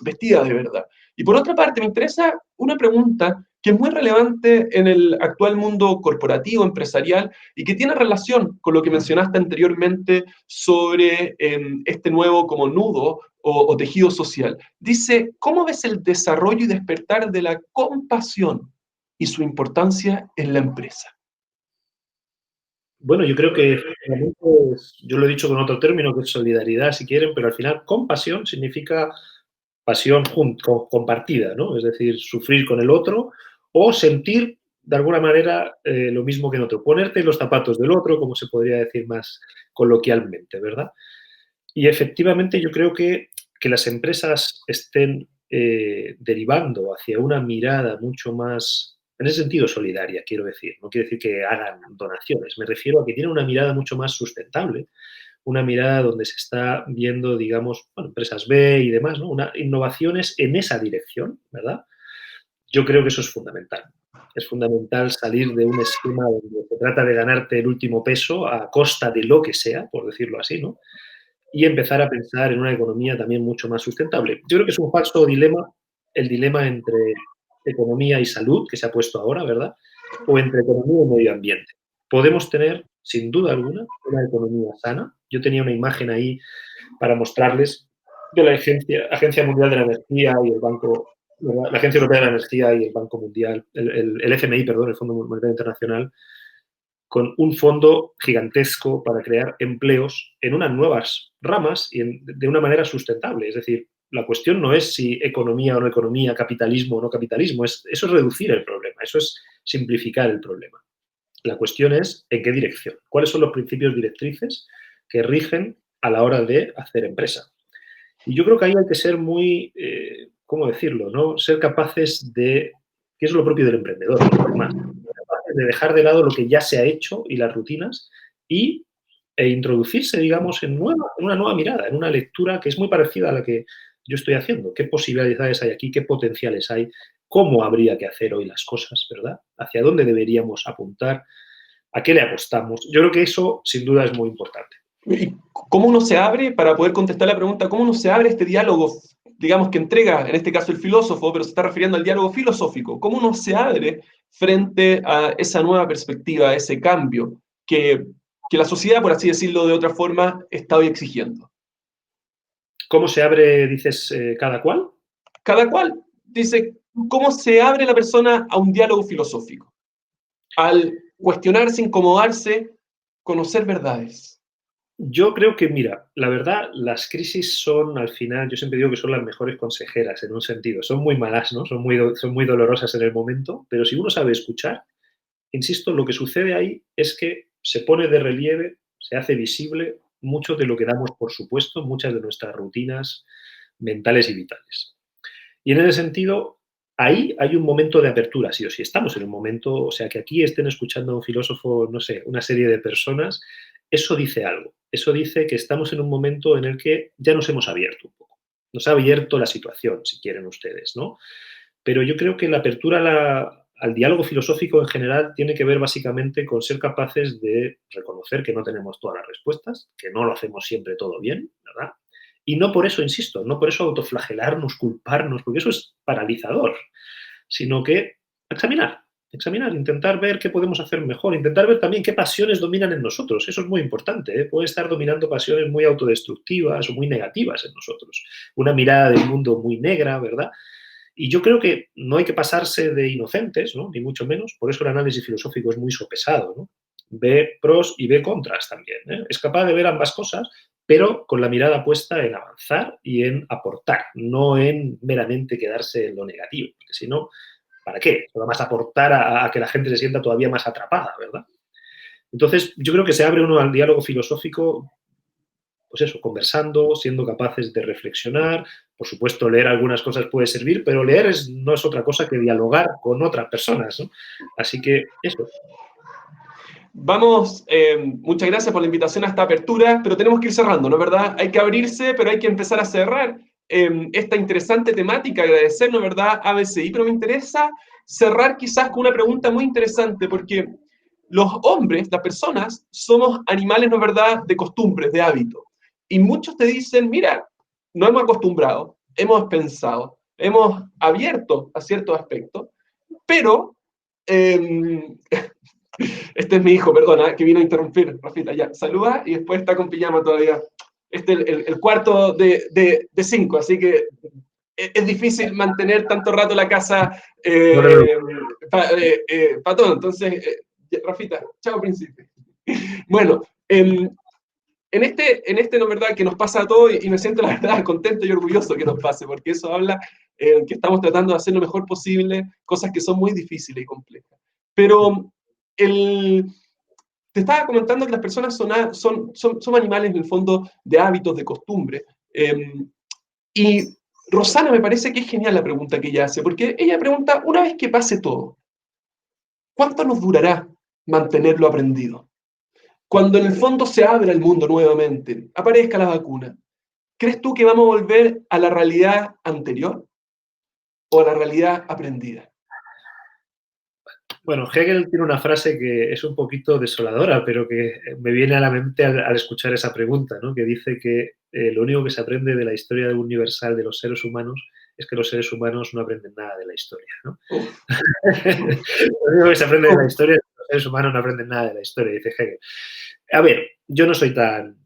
vestida de verdad. Y por otra parte, me interesa una pregunta que es muy relevante en el actual mundo corporativo, empresarial, y que tiene relación con lo que mencionaste anteriormente sobre este nuevo como nudo o tejido social. Dice, ¿cómo ves el desarrollo y despertar de la compasión y su importancia en la empresa? Bueno, yo creo que yo lo he dicho con otro término, que es solidaridad, si quieren, pero al final compasión significa pasión compartida, ¿no? Es decir, sufrir con el otro o sentir de alguna manera lo mismo que en otro. Ponerte en los zapatos del otro, como se podría decir más coloquialmente, ¿verdad? Y efectivamente yo creo que las empresas estén derivando hacia una mirada mucho más, en ese sentido, solidaria, quiero decir. No quiero decir que hagan donaciones, me refiero a que tienen una mirada mucho más sustentable, una mirada donde se está viendo, digamos, bueno, empresas B y demás, ¿no? Innovaciones en esa dirección, ¿verdad? Yo creo que eso es fundamental. Es fundamental salir de un esquema donde se trata de ganarte el último peso a costa de lo que sea, por decirlo así, ¿no? Y empezar a pensar en una economía también mucho más sustentable. Yo creo que es un falso dilema, el dilema entre economía y salud, que se ha puesto ahora, ¿verdad? O entre economía y medio ambiente. Podemos tener, sin duda alguna, una economía sana. Yo tenía una imagen ahí para mostrarles de la Agencia Mundial de la Energía y el Banco, la Agencia Europea de la Energía y el Banco Mundial, el FMI, perdón, el Fondo Monetario Internacional, con un fondo gigantesco para crear empleos en unas nuevas ramas y de una manera sustentable. Es decir, la cuestión no es si economía o no economía, capitalismo o no capitalismo, eso es reducir el problema, eso es simplificar el problema. La cuestión es en qué dirección. ¿Cuáles son los principios directrices que rigen a la hora de hacer empresa? Y yo creo que ahí hay que ser muy, ¿cómo decirlo?, ¿no? Ser capaces de, que es lo propio del emprendedor, ¿no? Además, capaces de dejar de lado lo que ya se ha hecho y las rutinas e introducirse, digamos, en una nueva mirada, en una lectura que es muy parecida a la que yo estoy haciendo. ¿Qué posibilidades hay aquí? ¿Qué potenciales hay? ¿Cómo habría que hacer hoy las cosas, verdad? ¿Hacia dónde deberíamos apuntar? ¿A qué le apostamos? Yo creo que eso, sin duda, es muy importante. ¿Y cómo uno se abre, para poder contestar la pregunta, cómo uno se abre este diálogo, digamos, que entrega, en este caso el filósofo, pero se está refiriendo al diálogo filosófico? ¿Cómo uno se abre frente a esa nueva perspectiva, a ese cambio que la sociedad, por así decirlo de otra forma, está hoy exigiendo? ¿Cómo se abre, dices, cada cual? Cada cual dice, ¿cómo se abre la persona a un diálogo filosófico? Al cuestionarse, incomodarse, conocer verdades. Yo creo que, mira, la verdad, las crisis son, al final, yo siempre digo que son las mejores consejeras, en un sentido. Son muy malas, ¿no? Son muy dolorosas en el momento, pero si uno sabe escuchar, insisto, lo que sucede ahí es que se pone de relieve, se hace visible mucho de lo que damos por supuesto, muchas de nuestras rutinas mentales y vitales. Y en ese sentido, ahí hay un momento de apertura, sí o sí. Estamos en un momento, o sea, que aquí estén escuchando a un filósofo, no sé, una serie de personas, eso dice algo. Eso dice que estamos en un momento en el que ya nos hemos abierto un poco. Nos ha abierto la situación, si quieren ustedes, ¿no? Pero yo creo que la apertura al diálogo filosófico en general tiene que ver básicamente con ser capaces de reconocer que no tenemos todas las respuestas, que no lo hacemos siempre todo bien, ¿verdad? Y no por eso, insisto, no por eso autoflagelarnos, culparnos, porque eso es paralizador, sino que examinar, intentar ver qué podemos hacer mejor, intentar ver también qué pasiones dominan en nosotros. Eso es muy importante, ¿eh? Pueden estar dominando pasiones muy autodestructivas o muy negativas en nosotros. Una mirada del mundo muy negra, ¿verdad? Y yo creo que no hay que pasarse de inocentes, ¿no? Ni mucho menos. Por eso el análisis filosófico es muy sopesado, ¿no? Ve pros y ve contras también, ¿eh? Es capaz de ver ambas cosas, pero con la mirada puesta en avanzar y en aportar, no en meramente quedarse en lo negativo, porque si no, ¿para qué? Nada más aportar a que la gente se sienta todavía más atrapada, ¿verdad? Entonces, yo creo que se abre uno al diálogo filosófico, pues eso, conversando, siendo capaces de reflexionar. Por supuesto, leer algunas cosas puede servir, pero leer no es otra cosa que dialogar con otras personas, ¿no? Así que eso. Vamos, muchas gracias por la invitación a esta apertura, pero tenemos que ir cerrando, ¿no es verdad? Hay que abrirse, pero hay que empezar a cerrar esta interesante temática, agradecer, ¿no es verdad?, ABCI, pero me interesa cerrar quizás con una pregunta muy interesante, porque los hombres, las personas, somos animales, ¿no es verdad?, de costumbres, de hábitos. Y muchos te dicen, mira, nos hemos acostumbrado, hemos pensado, hemos abierto a ciertos aspectos, pero este es mi hijo, perdona, que vino a interrumpir, Rafita, ya, saluda y después está con pijama todavía. Este es el cuarto de 5, así que es difícil mantener tanto rato la casa para todo. Entonces, Rafita, chao, príncipe. Bueno, en este, ¿no es verdad?, que nos pasa a todos y me siento, la verdad, contento y orgulloso que nos pase, porque eso habla que estamos tratando de hacer lo mejor posible, cosas que son muy difíciles y complejas. Pero te estaba comentando que las personas son animales, en el fondo, de hábitos, de costumbre. Y Rosana me parece que es genial la pregunta que ella hace, porque ella pregunta, una vez que pase todo, ¿cuánto nos durará mantenerlo aprendido? Cuando en el fondo se abra el mundo nuevamente, aparezca la vacuna, ¿crees tú que vamos a volver a la realidad anterior o a la realidad aprendida? Bueno, Hegel tiene una frase que es un poquito desoladora, pero que me viene a la mente al escuchar esa pregunta, ¿no? Que dice que lo único que se aprende de la historia universal de los seres humanos es que los seres humanos no aprenden nada de la historia, ¿no? Lo único que se aprende de la historia es que los seres humanos no aprenden nada de la historia, dice Hegel. A ver, yo no soy tan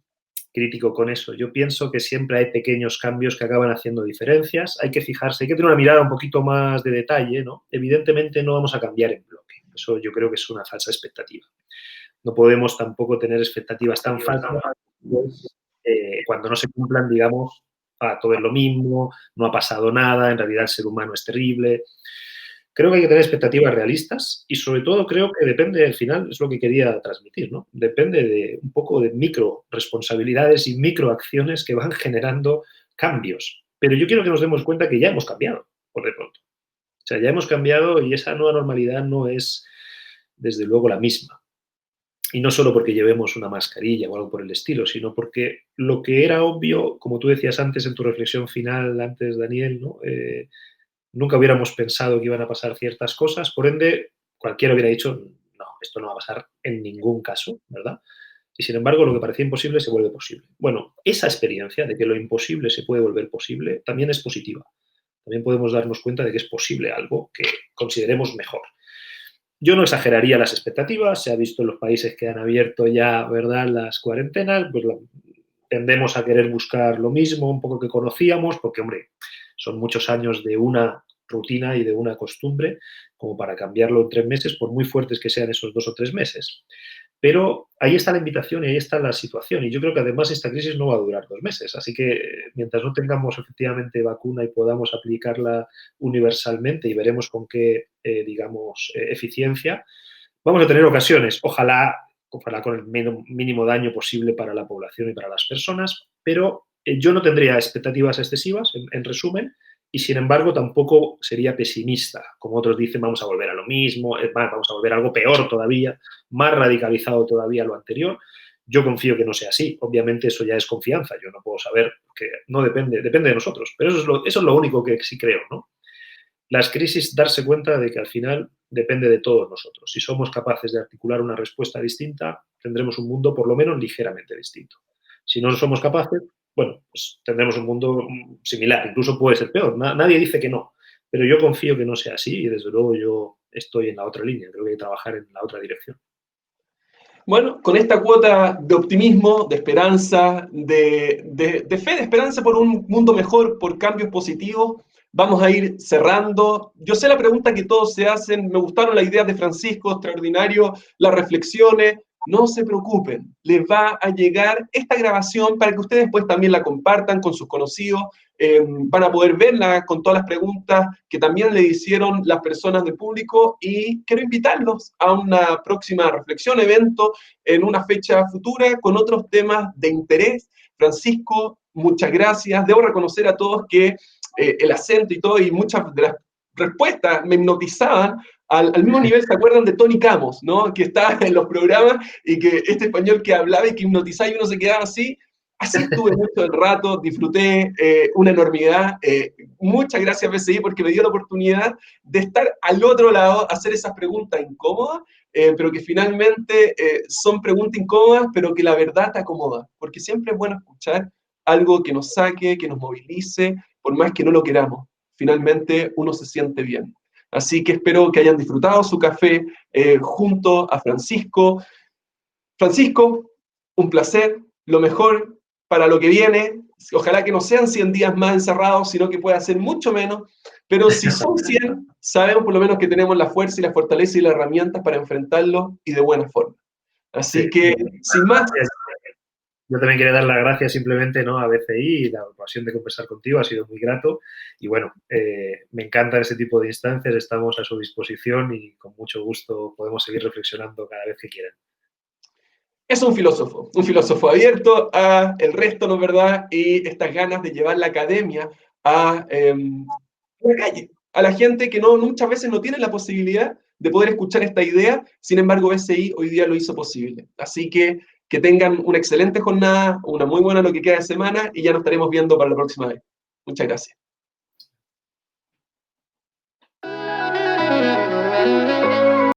crítico con eso. Yo pienso que siempre hay pequeños cambios que acaban haciendo diferencias. Hay que fijarse, hay que tener una mirada un poquito más de detalle, ¿no? Evidentemente no vamos a cambiar en bloque. Eso yo creo que es una falsa expectativa. No podemos tampoco tener expectativas tan falsas cuando no se cumplan, digamos, todo es lo mismo, no ha pasado nada, en realidad el ser humano es terrible. Creo que hay que tener expectativas realistas y sobre todo creo que depende, al final, es lo que quería transmitir, ¿no? Depende de un poco de micro responsabilidades y microacciones que van generando cambios. Pero yo quiero que nos demos cuenta que ya hemos cambiado, por de pronto. O sea, ya hemos cambiado y esa nueva normalidad no es, desde luego, la misma. Y no solo porque llevemos una mascarilla o algo por el estilo, sino porque lo que era obvio, como tú decías antes en tu reflexión final, antes, Daniel, ¿no? Nunca hubiéramos pensado que iban a pasar ciertas cosas, por ende, cualquiera hubiera dicho, no, esto no va a pasar en ningún caso, ¿verdad? Y sin embargo, lo que parecía imposible se vuelve posible. Bueno, esa experiencia de que lo imposible se puede volver posible también es positiva. También podemos darnos cuenta de que es posible algo que consideremos mejor. Yo no exageraría las expectativas, se ha visto en los países que han abierto ya, ¿verdad?, las cuarentenas, pues tendemos a querer buscar lo mismo, un poco que conocíamos, porque, hombre, son muchos años de una rutina y de una costumbre como para cambiarlo en 3 meses, por muy fuertes que sean esos 2 o 3 meses. Pero ahí está la invitación y ahí está la situación. Y yo creo que además esta crisis no va a durar 2 meses. Así que mientras no tengamos efectivamente vacuna y podamos aplicarla universalmente y veremos con qué, eficiencia, vamos a tener ocasiones. Ojalá con el mínimo daño posible para la población y para las personas, pero yo no tendría expectativas excesivas, en resumen, y sin embargo tampoco sería pesimista. Como otros dicen, vamos a volver a lo mismo, vamos a volver a algo peor todavía, más radicalizado todavía lo anterior. Yo confío que no sea así. Obviamente eso ya es confianza. Yo no puedo saber, que no depende de nosotros. Pero eso es lo único que sí creo, ¿no? Las crisis, darse cuenta de que al final depende de todos nosotros. Si somos capaces de articular una respuesta distinta, tendremos un mundo por lo menos ligeramente distinto. Si no somos capaces, bueno, pues tendremos un mundo similar, incluso puede ser peor. Nadie dice que no, pero yo confío que no sea así y desde luego yo estoy en la otra línea, creo que hay que trabajar en la otra dirección. Bueno, con esta cuota de optimismo, de esperanza, de fe, de esperanza por un mundo mejor, por cambios positivos, vamos a ir cerrando. Yo sé la pregunta que todos se hacen, me gustaron las ideas de Francisco, extraordinario, las reflexiones. No se preocupen, les va a llegar esta grabación para que ustedes después también la compartan con sus conocidos, van a poder verla con todas las preguntas que también le hicieron las personas del público y quiero invitarlos a una próxima reflexión, evento, en una fecha futura con otros temas de interés. Francisco, muchas gracias. Debo reconocer a todos que el acento y todo y muchas de las respuestas me hipnotizaban al mismo nivel. ¿Se acuerdan de Tony Camos, ¿no? Que está en los programas y que este español que hablaba y que hipnotizaba y uno se quedaba así? Así estuve mucho el rato, disfruté una enormidad. Muchas gracias, BCI, porque me dio la oportunidad de estar al otro lado, hacer esas preguntas incómodas, pero que finalmente son preguntas incómodas, pero que la verdad te acomoda, porque siempre es bueno escuchar algo que nos saque, que nos movilice, por más que no lo queramos. Finalmente uno se siente bien. Así que espero que hayan disfrutado su café junto a Francisco. Francisco, un placer, lo mejor para lo que viene. Ojalá que no sean 100 días más encerrados, sino que pueda ser mucho menos. Pero si son 100, sabemos por lo menos que tenemos la fuerza y la fortaleza y las herramientas para enfrentarlo y de buena forma. Así que, sin más. Yo también quería dar las gracias simplemente, ¿no?, a BCI y la ocasión de conversar contigo, ha sido muy grato y bueno, me encanta ese tipo de instancias, estamos a su disposición y con mucho gusto podemos seguir reflexionando cada vez que quieran. Es un filósofo abierto a el resto, ¿no es verdad? Y estas ganas de llevar la academia a la calle, a la gente que muchas veces no tiene la posibilidad de poder escuchar esta idea, sin embargo BCI hoy día lo hizo posible. Así que tengan una excelente jornada, una muy buena lo que queda de semana y ya nos estaremos viendo para la próxima vez. Muchas gracias.